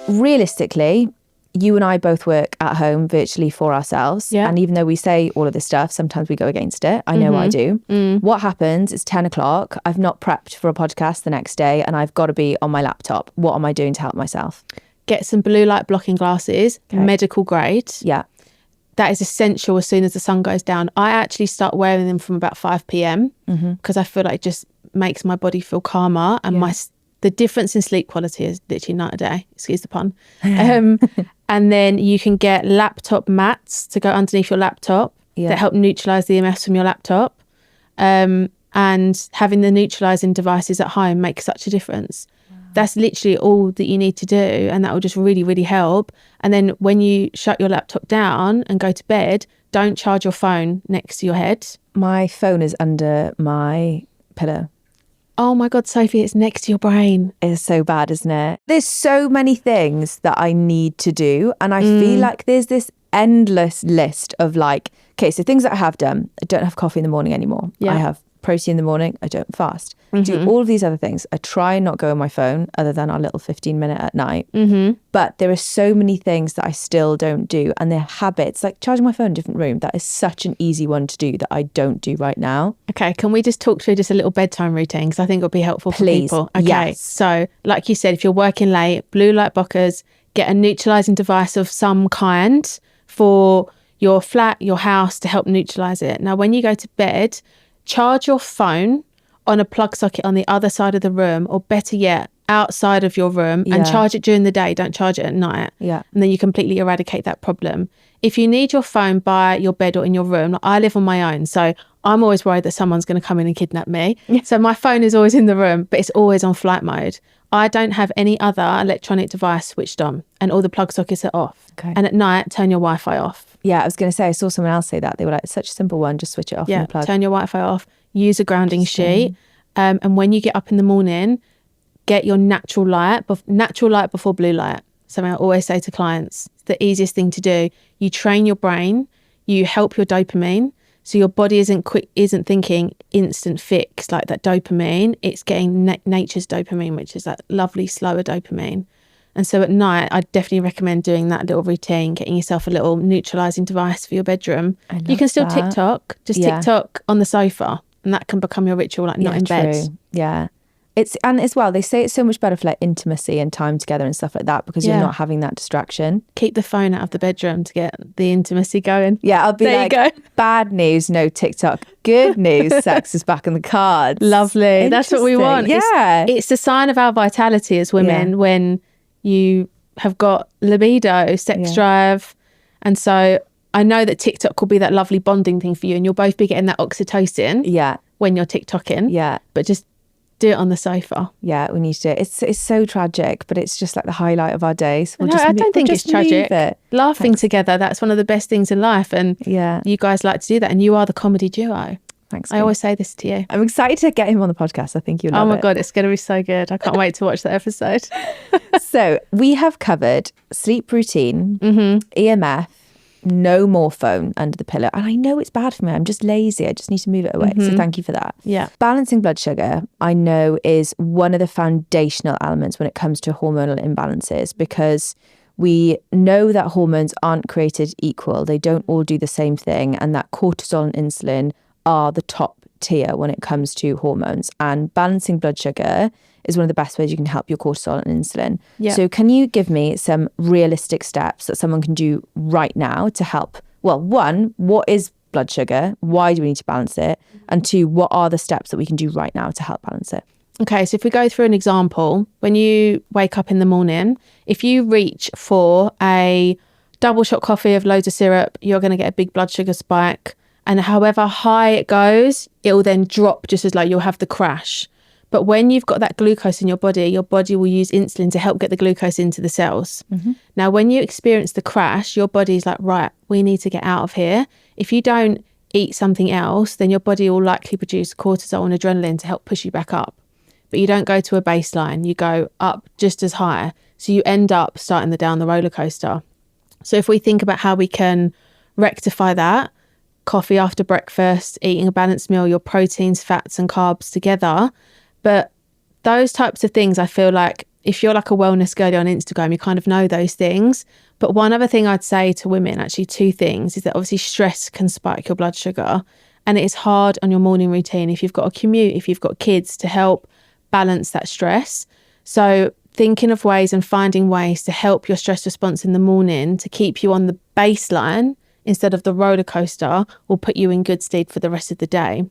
Realistically, you and I both work at home virtually for ourselves. Yeah. And even though we say all of this stuff, sometimes we go against it. I know I do. What happens is 10 o'clock, I've not prepped for a podcast the next day and I've got to be on my laptop. What am I doing to help myself? Get some blue light blocking glasses, medical grade. Yeah. That is essential as soon as the sun goes down. I actually start wearing them from about 5 p.m. Because I feel like it just makes my body feel calmer, and the difference in sleep quality is literally night and day. Excuse the pun. And then you can get laptop mats to go underneath your laptop that help neutralise the EMFs from your laptop. And having the neutralising devices at home makes such a difference. That's literally all that you need to do, and that will just really, really help. And then when you shut your laptop down and go to bed, don't charge your phone next to your head. My phone is under my pillow. Oh my God, Sophie, it's next to your brain. It's so bad, isn't it? There's so many things that I need to do, and I feel like there's this endless list of like, okay, so things that I have done. I don't have coffee in the morning anymore. I have protein in the morning. I don't fast. Do all of these other things. I try and not go on my phone other than our little 15-minute at night. But there are so many things that I still don't do, and they're habits, like charging my phone in a different room. That is such an easy one to do that I don't do right now. Okay, can we just talk through just a little bedtime routine? Because I think it'll be helpful for people. Okay, yes. So like you said, if you're working late, blue light blockers, get a neutralising device of some kind for your flat, your house, to help neutralise it. Now, when you go to bed, charge your phone on a plug socket on the other side of the room, or better yet, outside of your room, and charge it during the day. Don't charge it at night. And then you completely eradicate that problem. If you need your phone by your bed or in your room, like I live on my own, so I'm always worried that someone's going to come in and kidnap me. So my phone is always in the room, but it's always on flight mode. I don't have any other electronic device switched on, and all the plug sockets are off. And at night, turn your Wi-Fi off. Yeah, I was going to say, I saw someone else say that. They were like, it's such a simple one, just switch it off and plug. Turn your Wi-Fi off, use a grounding sheet. And when you get up in the morning, get your natural light before blue light. Something I always say to clients, the easiest thing to do. You train your brain, you help your dopamine. So your body isn't thinking instant fix, like that dopamine. It's getting nature's dopamine, which is that lovely, slower dopamine. And so at night, I definitely recommend doing that little routine, getting yourself a little neutralising device for your bedroom. You can still TikTok, TikTok on the sofa, and that can become your ritual, like not in bed. True. Yeah. And as well, they say it's so much better for like intimacy and time together and stuff like that, because you're not having that distraction. Keep the phone out of the bedroom to get the intimacy going. Yeah, I'll be there like, you go. Bad news, no TikTok. Good news, sex is back in the cards. Lovely. That's what we want. Yeah. It's a sign of our vitality as women when you have got libido, sex drive. And so I know that TikTok will be that lovely bonding thing for you, and you'll both be getting that oxytocin when you're TikToking. Yeah. But just do it on the sofa. Yeah, we need to do it. It's so tragic, but it's just like the highlight of our days. I don't think it's tragic. Laughing together, that's one of the best things in life. And you guys like to do that, and you are the comedy duo. Thanks. I always say this to you. I'm excited to get him on the podcast. I think you'll love it. Oh my God, it's going to be so good. I can't wait to watch that episode. So we have covered sleep routine, EMF, no more phone under the pillow. And I know it's bad for me. I'm just lazy. I just need to move it away. So thank you for that. Yeah. Balancing blood sugar, I know, is one of the foundational elements when it comes to hormonal imbalances, because we know that hormones aren't created equal. They don't all do the same thing. And that cortisol and insulin are the top tier when it comes to hormones. And balancing blood sugar is one of the best ways you can help your cortisol and insulin. Yeah. So can you give me some realistic steps that someone can do right now to help? Well, one, what is blood sugar? Why do we need to balance it? And two, what are the steps that we can do right now to help balance it? Okay, so if we go through an example, when you wake up in the morning, if you reach for a double shot coffee of loads of syrup, you're going to get a big blood sugar spike. And however high it goes, it will then drop, just as like you'll have the crash. But when you've got that glucose in your body will use insulin to help get the glucose into the cells. Now, when you experience the crash, your body's like, right, we need to get out of here. If you don't eat something else, then your body will likely produce cortisol and adrenaline to help push you back up. But you don't go to a baseline, you go up just as high. So you end up starting down the roller coaster. So if we think about how we can rectify that, coffee after breakfast, eating a balanced meal, your proteins, fats and carbs together. But those types of things, I feel like if you're like a wellness girly on Instagram, you kind of know those things. But one other thing I'd say to women, actually 2 things, is that obviously stress can spike your blood sugar, and it is hard on your morning routine if you've got a commute, if you've got kids, to help balance that stress. So thinking of ways and finding ways to help your stress response in the morning to keep you on the baseline instead of the roller coaster will put you in good stead for the rest of the day.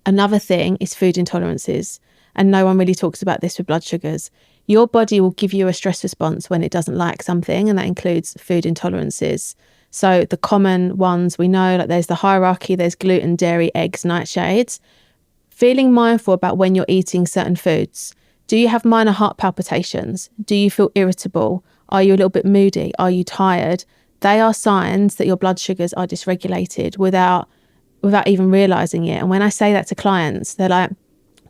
Another thing is food intolerances, and no one really talks about this with blood sugars. Your body will give you a stress response when it doesn't like something, and that includes food intolerances. So the common ones we know, like there's the hierarchy, there's gluten, dairy, eggs, nightshades. Feeling mindful about when you're eating certain foods. Do you have minor heart palpitations? Do you feel irritable? Are you a little bit moody? Are you tired? They are signs that your blood sugars are dysregulated without even realising it. And when I say that to clients, they're like,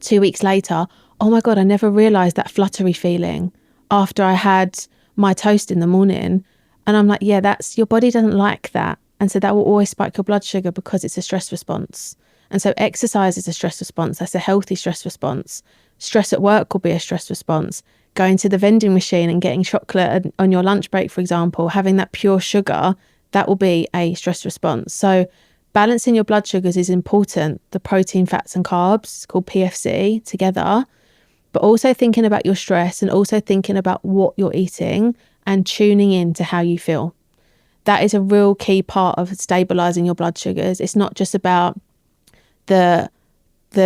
2 weeks later, oh my God, I never realised that fluttery feeling after I had my toast in the morning. And I'm like, yeah, that's, your body doesn't like that. And so that will always spike your blood sugar because it's a stress response. And so exercise is a stress response. That's a healthy stress response. Stress at work will be a stress response. Going to the vending machine and getting chocolate on your lunch break, for example, having that pure sugar, that will be a stress response. So balancing your blood sugars is important. The protein, fats and carbs, called PFC, together. But also thinking about your stress and also thinking about what you're eating and tuning in to how you feel. That is a real key part of stabilising your blood sugars. It's not just about the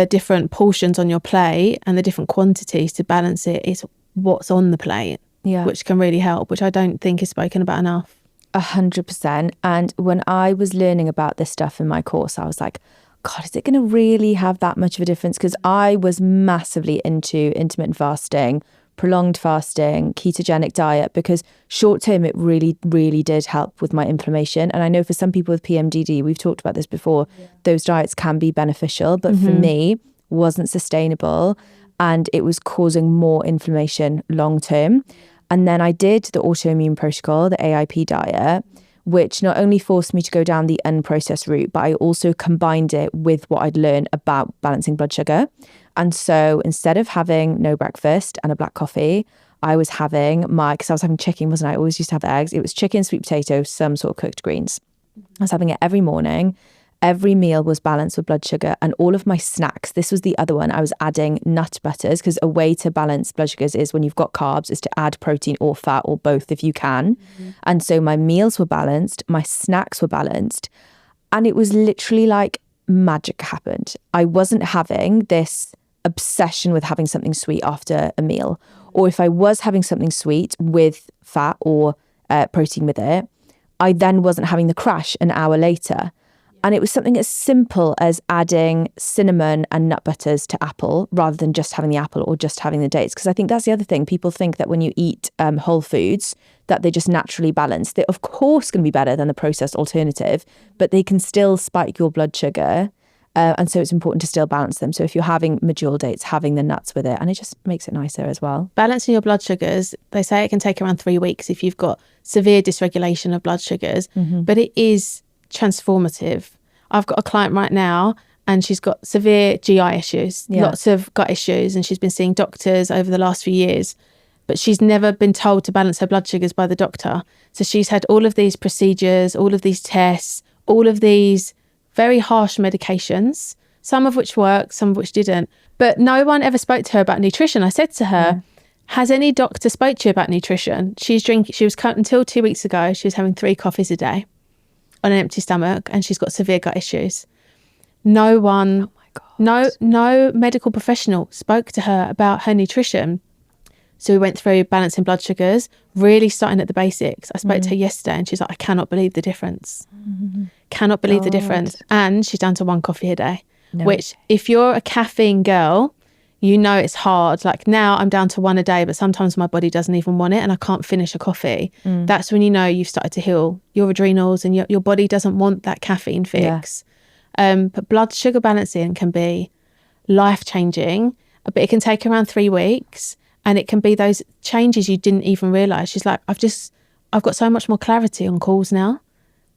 different portions on your plate and the different quantities to balance it. It's what's on the plate, which can really help, which I don't think is spoken about enough. 100%. And when I was learning about this stuff in my course, I was like, God, is it going to really have that much of a difference? Because I was massively into intermittent fasting, prolonged fasting, ketogenic diet, because short term, it really, really did help with my inflammation. And I know for some people with PMDD, we've talked about this before, those diets can be beneficial, but for me, wasn't sustainable. And it was causing more inflammation long term. And then I did the autoimmune protocol, the AIP diet, which not only forced me to go down the unprocessed route, but I also combined it with what I'd learned about balancing blood sugar. And so instead of having no breakfast and a black coffee, I was having because I was having chicken, wasn't I? I always used to have eggs. It was chicken, sweet potato, some sort of cooked greens. I was having it every morning. Every meal was balanced with blood sugar, and all of my snacks, this was the other one, I was adding nut butters, because a way to balance blood sugars is when you've got carbs is to add protein or fat or both if you can. And so my meals were balanced, my snacks were balanced, and it was literally like magic happened. I wasn't having this obsession with having something sweet after a meal, or if I was having something sweet with fat or protein with it, I then wasn't having the crash an hour later. And it was something as simple as adding cinnamon and nut butters to apple rather than just having the apple or just having the dates. Because I think that's the other thing. People think that when you eat whole foods, that they're just naturally balanced. They're of course going to be better than the processed alternative, but they can still spike your blood sugar. And so it's important to still balance them. So if you're having medjool dates, having the nuts with it, and it just makes it nicer as well. Balancing your blood sugars, they say it can take around 3 weeks if you've got severe dysregulation of blood sugars, but it is transformative. I've got a client right now and she's got severe GI issues, lots of gut issues, and she's been seeing doctors over the last few years, but she's never been told to balance her blood sugars by the doctor. So she's had all of these procedures, all of these tests, all of these very harsh medications, some of which worked, some of which didn't. But no one ever spoke to her about nutrition. I said to her, has any doctor spoke to you about nutrition? She was until 2 weeks ago, she was having 3 coffees a day on an empty stomach, and she's got severe gut issues. No one, no medical professional spoke to her about her nutrition. So we went through balancing blood sugars, really starting at the basics. I spoke to her yesterday and she's like, I cannot believe the difference. Cannot believe the difference. And she's down to 1 coffee a day, which if you're a caffeine girl, you know it's hard. Like now I'm down to 1 a day, but sometimes my body doesn't even want it and I can't finish a coffee. That's when you know you've started to heal your adrenals and your body doesn't want that caffeine fix. But blood sugar balancing can be life-changing, but it can take around 3 weeks, and it can be those changes you didn't even realise. She's like, I've got so much more clarity on calls now.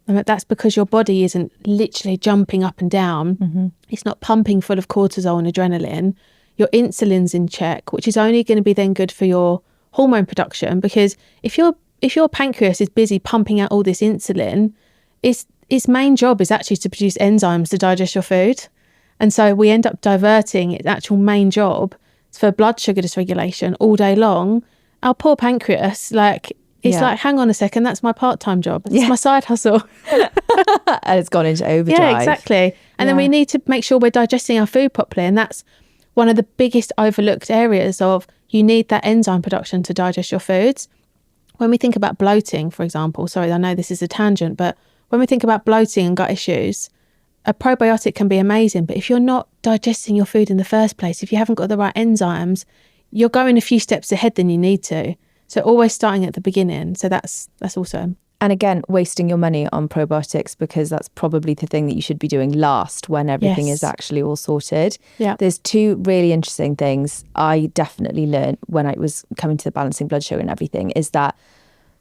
And that's because your body isn't literally jumping up and down. It's not pumping full of cortisol and adrenaline. Your insulin's in check, which is only going to be then good for your hormone production, because if your pancreas is busy pumping out all this insulin, its main job is actually to produce enzymes to digest your food. And so we end up diverting its actual main job for blood sugar dysregulation all day long. Our poor pancreas, like, it's like, hang on a second, that's my part-time job. It's my side hustle. And it's gone into overdrive. Yeah, exactly. And then we need to make sure we're digesting our food properly. And that's one of the biggest overlooked areas of, you need that enzyme production to digest your foods. When we think about bloating, for example, sorry, I know this is a tangent, but when we think about bloating and gut issues, a probiotic can be amazing. But if you're not digesting your food in the first place, if you haven't got the right enzymes, you're going a few steps ahead than you need to. So always starting at the beginning. So that's also. And again, wasting your money on probiotics, because that's probably the thing that you should be doing last when everything is actually all sorted. Yeah. There's two really interesting things I definitely learned when I was coming to the balancing blood sugar and everything, is that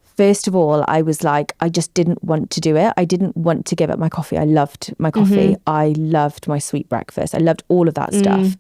first of all, I was like, I just didn't want to do it. I didn't want to give up my coffee. I loved my coffee. I loved my sweet breakfast. I loved all of that stuff.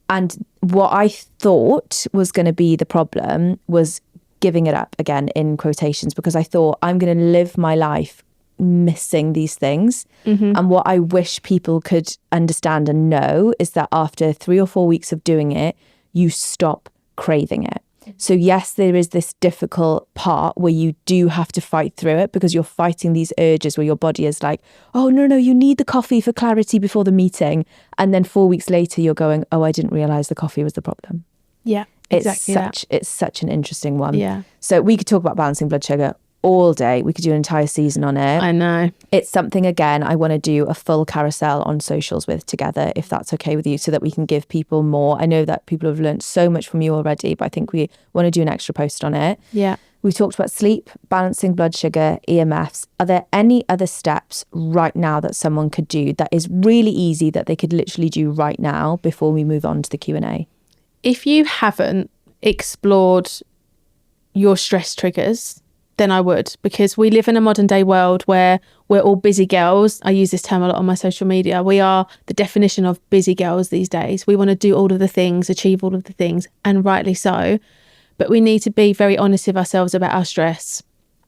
And what I thought was going to be the problem was giving it up, again in quotations, because I thought, I'm going to live my life missing these things. And what I wish people could understand and know is that after 3 or 4 weeks of doing it, you stop craving it. So yes, there is this difficult part where you do have to fight through it, because you're fighting these urges where your body is like, oh, no, you need the coffee for clarity before the meeting. And then 4 weeks later, you're going, oh, I didn't realize the coffee was the problem. Yeah, exactly. It's such an interesting one. Yeah. So we could talk about balancing blood sugar all day. We could do an entire season on it. I know. It's something, again, I want to do a full carousel on socials with together, if that's okay with you, so that we can give people more. I know that people have learned so much from you already, but I think we want to do an extra post on it. Yeah. We talked about sleep, balancing blood sugar, EMFs. Are there any other steps right now that someone could do that is really easy, that they could literally do right now before we move on to the Q&A? If you haven't explored your stress triggers, then I would, because we live in a modern day world where we're all busy girls. I use this term a lot on my social media. We are the definition of busy girls these days. We want to do all of the things, achieve all of the things, and rightly so. But we need to be very honest with ourselves about our stress,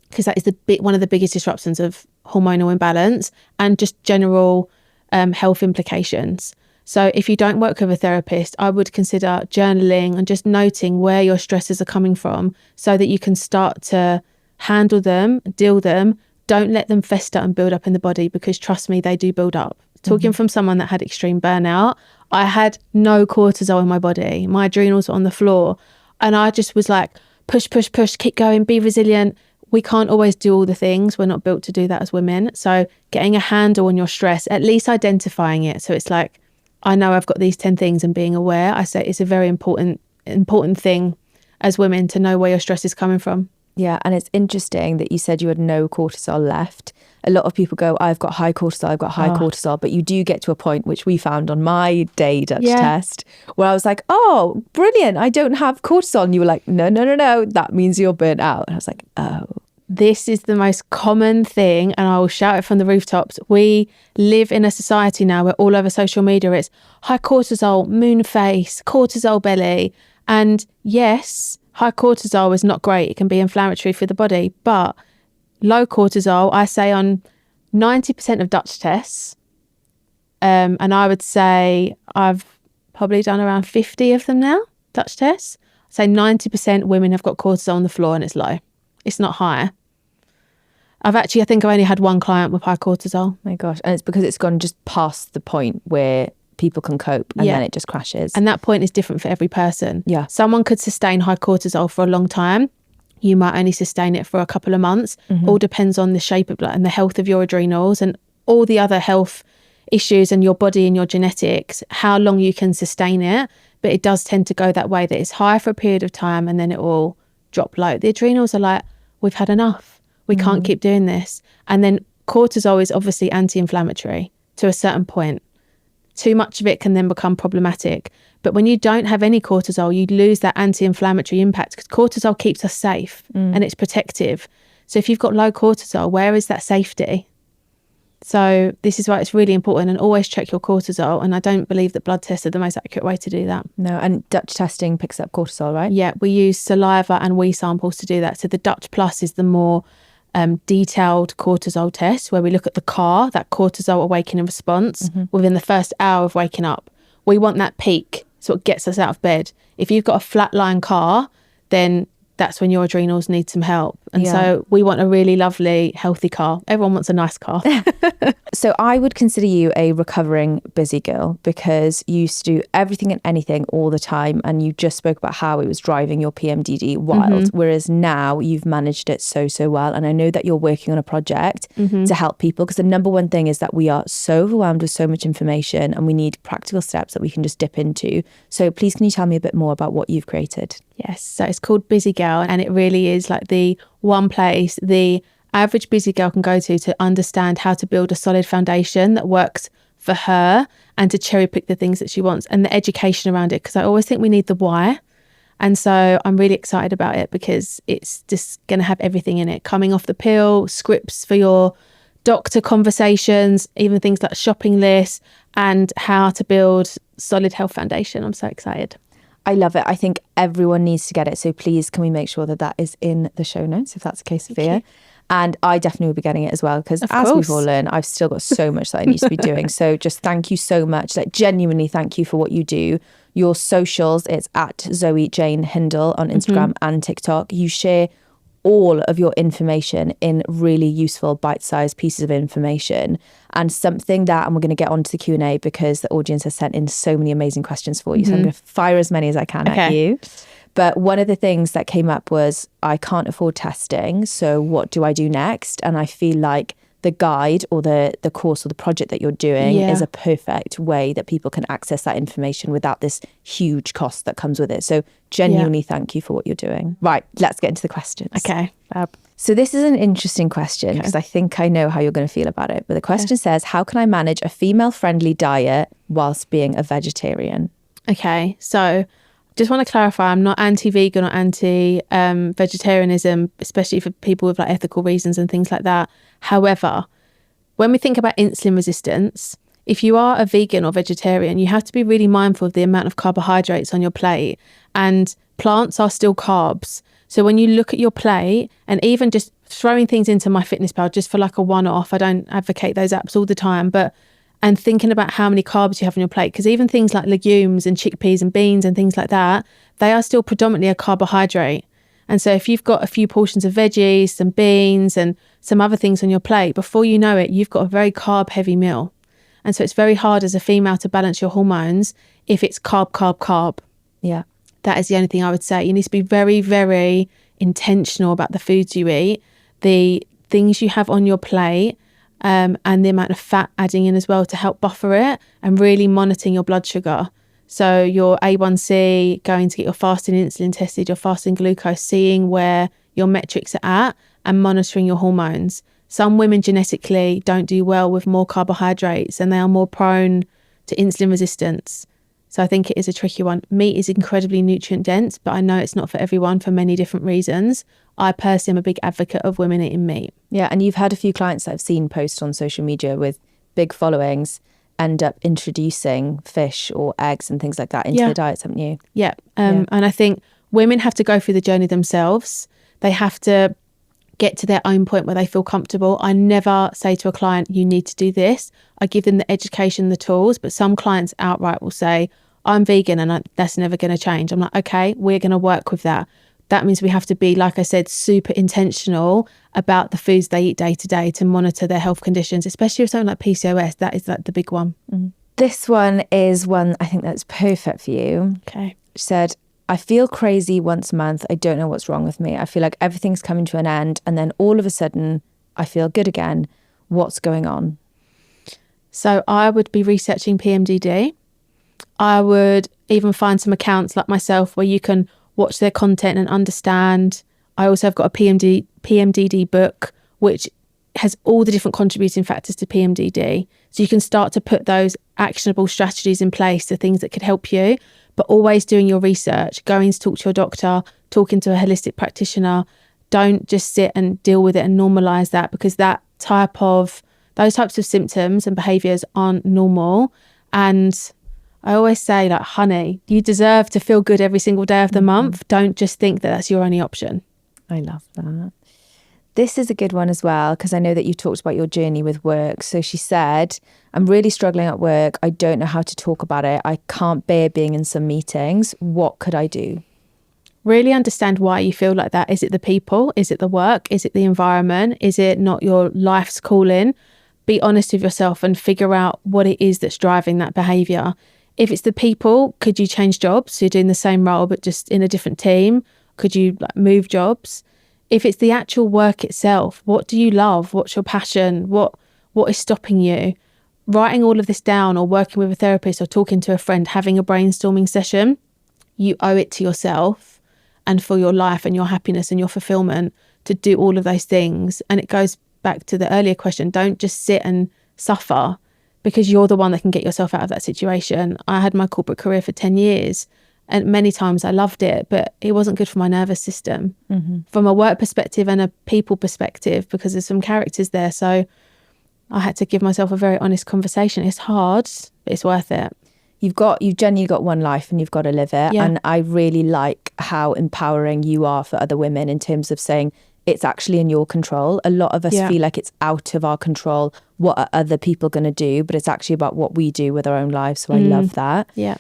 because that is one of the biggest disruptions of hormonal imbalance and just general health implications. So if you don't work with a therapist, I would consider journaling and just noting where your stresses are coming from, so that you can start to handle them, deal them. Don't let them fester and build up in the body, because trust me, they do build up. Talking from someone that had extreme burnout, I had no cortisol in my body. My adrenals were on the floor. And I just was like, push, keep going, be resilient. We can't always do all the things. We're not built to do that as women. So getting a handle on your stress, at least identifying it. So it's like, I know I've got these 10 things, and being aware. I say it's a very important thing as women to know where your stress is coming from. Yeah, and it's interesting that you said you had no cortisol left. A lot of people go, I've got high cortisol, but you do get to a point, which we found on my day Dutch test, where I was like, oh, brilliant, I don't have cortisol. And you were like, no, that means you're burnt out. And I was like, oh. This is the most common thing, and I will shout it from the rooftops. We live in a society now where all over social media it's high cortisol, moon face, cortisol belly. And yes, high cortisol is not great. It can be inflammatory for the body, but low cortisol, I say on 90% of Dutch tests, and I would say I've probably done around 50 of them now, Dutch tests. I'd say 90% women have got cortisol on the floor, and it's low. It's not high. I think I've only had one client with high cortisol. My gosh. And it's because it's gone just past the point where people can cope, and then it just crashes. And that point is different for every person. Yeah. Someone could sustain high cortisol for a long time. You might only sustain it for a couple of months. All depends on the shape of and the health of your adrenals and all the other health issues and your body and your genetics, how long you can sustain it. But it does tend to go that way, that it's high for a period of time and then it will drop low. The adrenals are like, we've had enough. We can't keep doing this. And then cortisol is obviously anti-inflammatory to a certain point. Too much of it can then become problematic. But when you don't have any cortisol, you lose that anti-inflammatory impact, because cortisol keeps us safe and it's protective. So if you've got low cortisol, where is that safety? So this is why it's really important, and always check your cortisol. And I don't believe that blood tests are the most accurate way to do that. No, and Dutch testing picks up cortisol, right? Yeah, we use saliva and wee samples to do that. So the Dutch Plus is the more detailed cortisol test, where we look at the CAR, that cortisol awakening response, within the first hour of waking up. We want that peak, so it gets us out of bed. If you've got a flatline CAR, then that's when your adrenals need some help. And so we want a really lovely, healthy car. Everyone wants a nice car. So I would consider you a recovering busy girl, because you used to do everything and anything all the time. And you just spoke about how it was driving your PMDD wild. Whereas now you've managed it so well. And I know that you're working on a project to help people, because the number one thing is that we are so overwhelmed with so much information, and we need practical steps that we can just dip into. So please, can you tell me a bit more about what you've created? Yes, so it's called Busy Girl, and it really is like the one place the average busy girl can go to understand how to build a solid foundation that works for her, and to cherry pick the things that she wants, and the education around it, because I always think we need the why. And so I'm really excited about it, because it's just going to have everything in it, coming off the pill, scripts for your doctor conversations, even things like shopping lists, and how to build solid health foundation. I'm so excited. I love it. I think everyone needs to get it. So please, can we make sure that that is in the show notes, if that's the case, Sophia? And I definitely will be getting it as well, because as we've all learned, I've still got so much that I need to be doing. So just thank you so much. Like, genuinely thank you for what you do. Your socials, it's at Zoe Jane Hindle on Instagram and TikTok. You share all of your information in really useful bite-sized pieces of information, and something that, and we're going to get onto the Q&A because the audience has sent in so many amazing questions for you. So I'm going to fire as many as I can at you. But one of the things that came up was, I can't afford testing, so what do I do next? And I feel like the guide or the course or the project that you're doing is a perfect way that people can access that information without this huge cost that comes with it. So genuinely thank you for what you're doing. Right, let's get into the questions. Okay, fab. So this is an interesting question, because I think I know how you're going to feel about it. But the question says, how can I manage a female-friendly diet whilst being a vegetarian? Okay, so just want to clarify, I'm not anti-vegan or anti-vegetarianism, especially for people with like ethical reasons and things like that. However, when we think about insulin resistance, if you are a vegan or vegetarian, you have to be really mindful of the amount of carbohydrates on your plate, and plants are still carbs. So when you look at your plate, and even just throwing things into MyFitnessPal just for like a one-off, I don't advocate those apps all the time, and thinking about how many carbs you have on your plate, because even things like legumes and chickpeas and beans and things like that, they are still predominantly a carbohydrate. And so if you've got a few portions of veggies, some beans and some other things on your plate, before you know it, you've got a very carb heavy meal. And so it's very hard as a female to balance your hormones if it's carb. Yeah. That is the only thing I would say. You need to be very, very intentional about the foods you eat, the things you have on your plate, and the amount of fat adding in as well to help buffer it, and really monitoring your blood sugar. So your A1C, going to get your fasting insulin tested, your fasting glucose, seeing where your metrics are at, and monitoring your hormones. Some women genetically don't do well with more carbohydrates, and they are more prone to insulin resistance. So I think it is a tricky one. Meat is incredibly nutrient dense, but I know it's not for everyone for many different reasons. I personally am a big advocate of women eating meat. Yeah, and you've had a few clients that I've seen post on social media with big followings end up introducing fish or eggs and things like that into their diets, haven't you? Yeah. And I think women have to go through the journey themselves. They have to get to their own point where they feel comfortable. I never say to a client, you need to do this. I give them the education, the tools, but some clients outright will say, I'm vegan and that's never going to change. I'm like, okay, we're going to work with that. That means we have to be, like I said, super intentional about the foods they eat day to day to monitor their health conditions, especially with something like PCOS. That is like the big one. This one is one I think that's perfect for you. Okay. She said, I feel crazy once a month. I don't know what's wrong with me. I feel like everything's coming to an end, and then all of a sudden I feel good again. What's going on? So I would be researching PMDD. I would even find some accounts like myself where you can watch their content and understand. I also have got a PMDD book, which has all the different contributing factors to PMDD. So you can start to put those actionable strategies in place, the things that could help you, but always doing your research, going to talk to your doctor, talking to a holistic practitioner. Don't just sit and deal with it and normalize that, because that type of those types of symptoms and behaviours aren't normal. And I always say, like, honey, you deserve to feel good every single day of the month. Don't just think that that's your only option. I love that. This is a good one as well, because I know that you talked about your journey with work. So she said, I'm really struggling at work. I don't know how to talk about it. I can't bear being in some meetings. What could I do? Really understand why you feel like that. Is it the people? Is it the work? Is it the environment? Is it not your life's calling? Be honest with yourself and figure out what it is that's driving that behaviour. If it's the people, could you change jobs? So you're doing the same role, but just in a different team. Could you move jobs? If it's the actual work itself, what do you love? What's your passion? What is stopping you? Writing all of this down, or working with a therapist, or talking to a friend, having a brainstorming session, you owe it to yourself and for your life and your happiness and your fulfillment to do all of those things. And it goes back to the earlier question. Don't just sit and suffer, because you're the one that can get yourself out of that situation. I had my corporate career for 10 years. And many times I loved it, but it wasn't good for my nervous system from a work perspective and a people perspective, because there's some characters there. So I had to give myself a very honest conversation. It's hard, but it's worth it. You've genuinely got one life and you've got to live it. Yeah. And I really like how empowering you are for other women in terms of saying it's actually in your control. A lot of us feel like it's out of our control. What are other people going to do? But it's actually about what we do with our own lives. So I love that. Yeah.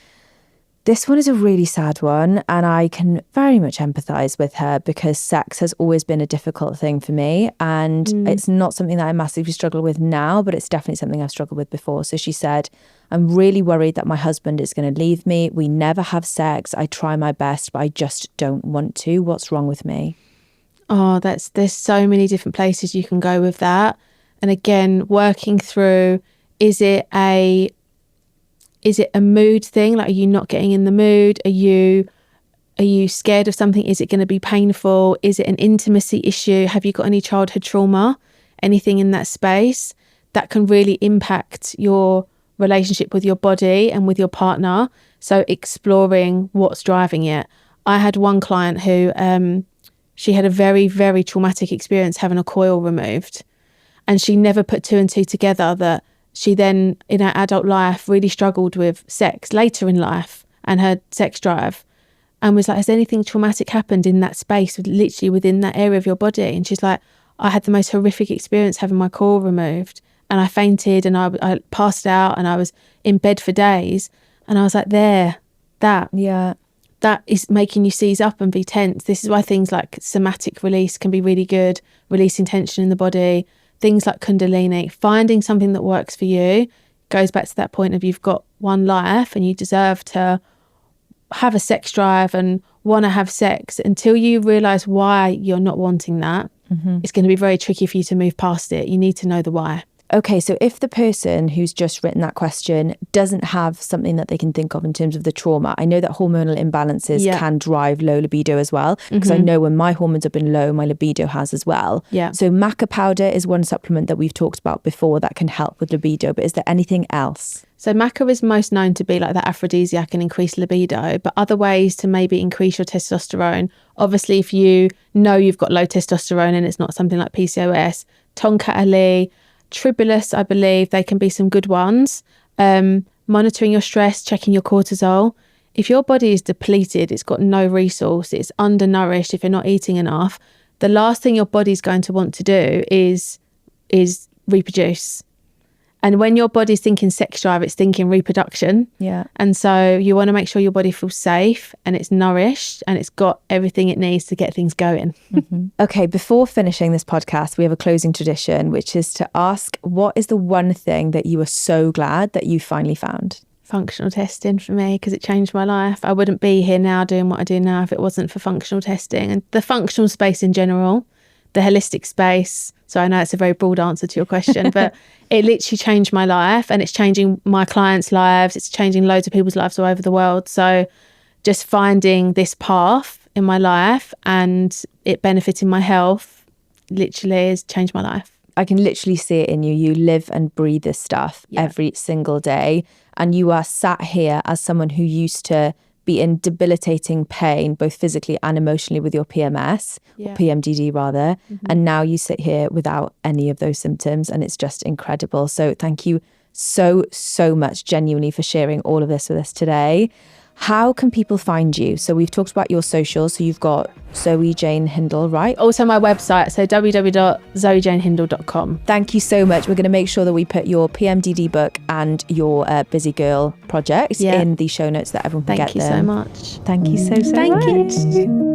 This one is a really sad one, and I can very much empathise with her, because sex has always been a difficult thing for me, and it's not something that I massively struggle with now, but it's definitely something I've struggled with before. So she said, I'm really worried that my husband is going to leave me. We never have sex. I try my best, but I just don't want to. What's wrong with me? Oh, there's so many different places you can go with that. And again, working through, is it a mood thing? Like, are you not getting in the mood? Are you scared of something? Is it going to be painful? Is it an intimacy issue? Have you got any childhood trauma? Anything in that space that can really impact your relationship with your body and with your partner? So exploring what's driving it. I had one client who she had a very, very traumatic experience having a coil removed, and she never put two and two together that she then, in her adult life, really struggled with sex later in life and her sex drive, and was like, has anything traumatic happened in that space, literally within that area of your body? And she's like, I had the most horrific experience having my coil removed, and I fainted and I passed out and I was in bed for days. And I was like, that is making you seize up and be tense. This is why things like somatic release can be really good, releasing tension in the body. Things like Kundalini, finding something that works for you, goes back to that point of you've got one life and you deserve to have a sex drive and want to have sex. Until you realise why you're not wanting that, it's going to be very tricky for you to move past it. You need to know the why. Okay, so if the person who's just written that question doesn't have something that they can think of in terms of the trauma, I know that hormonal imbalances can drive low libido as well, because I know when my hormones have been low, my libido has as well. Yeah. So maca powder is one supplement that we've talked about before that can help with libido, but is there anything else? So maca is most known to be like that aphrodisiac and increase libido, but other ways to maybe increase your testosterone. Obviously, if you know you've got low testosterone and it's not something like PCOS, tonka ali, Tribulus, I believe, they can be some good ones. Monitoring your stress, checking your cortisol. If your body is depleted, it's got no resource, it's undernourished, if you're not eating enough, the last thing your body's going to want to do is reproduce. And when your body's thinking sex drive, it's thinking reproduction. Yeah. And so you want to make sure your body feels safe and it's nourished and it's got everything it needs to get things going. Okay, before finishing this podcast, we have a closing tradition, which is to ask, what is the one thing that you are so glad that you finally found? Functional testing for me, because it changed my life. I wouldn't be here now doing what I do now if it wasn't for functional testing and the functional space in general, the holistic space. So I know it's a very broad answer to your question, but it literally changed my life, and it's changing my clients' lives. It's changing loads of people's lives all over the world. So just finding this path in my life and it benefiting my health literally has changed my life. I can literally see it in you. You live and breathe this stuff every single day. And you are sat here as someone who used to be in debilitating pain, both physically and emotionally with your PMS, or PMDD rather. And now you sit here without any of those symptoms, and it's just incredible. So thank you so much genuinely for sharing all of this with us today. How can people find you? So we've talked about your socials. So you've got Zoe Jane Hindle, right? Also my website, so www.zoejanehindle.com. Thank you so much. We're going to make sure that we put your PMDD book and your Busy Girl project in the show notes that everyone can get there. Thank you so much. Thank you so much. Thank you.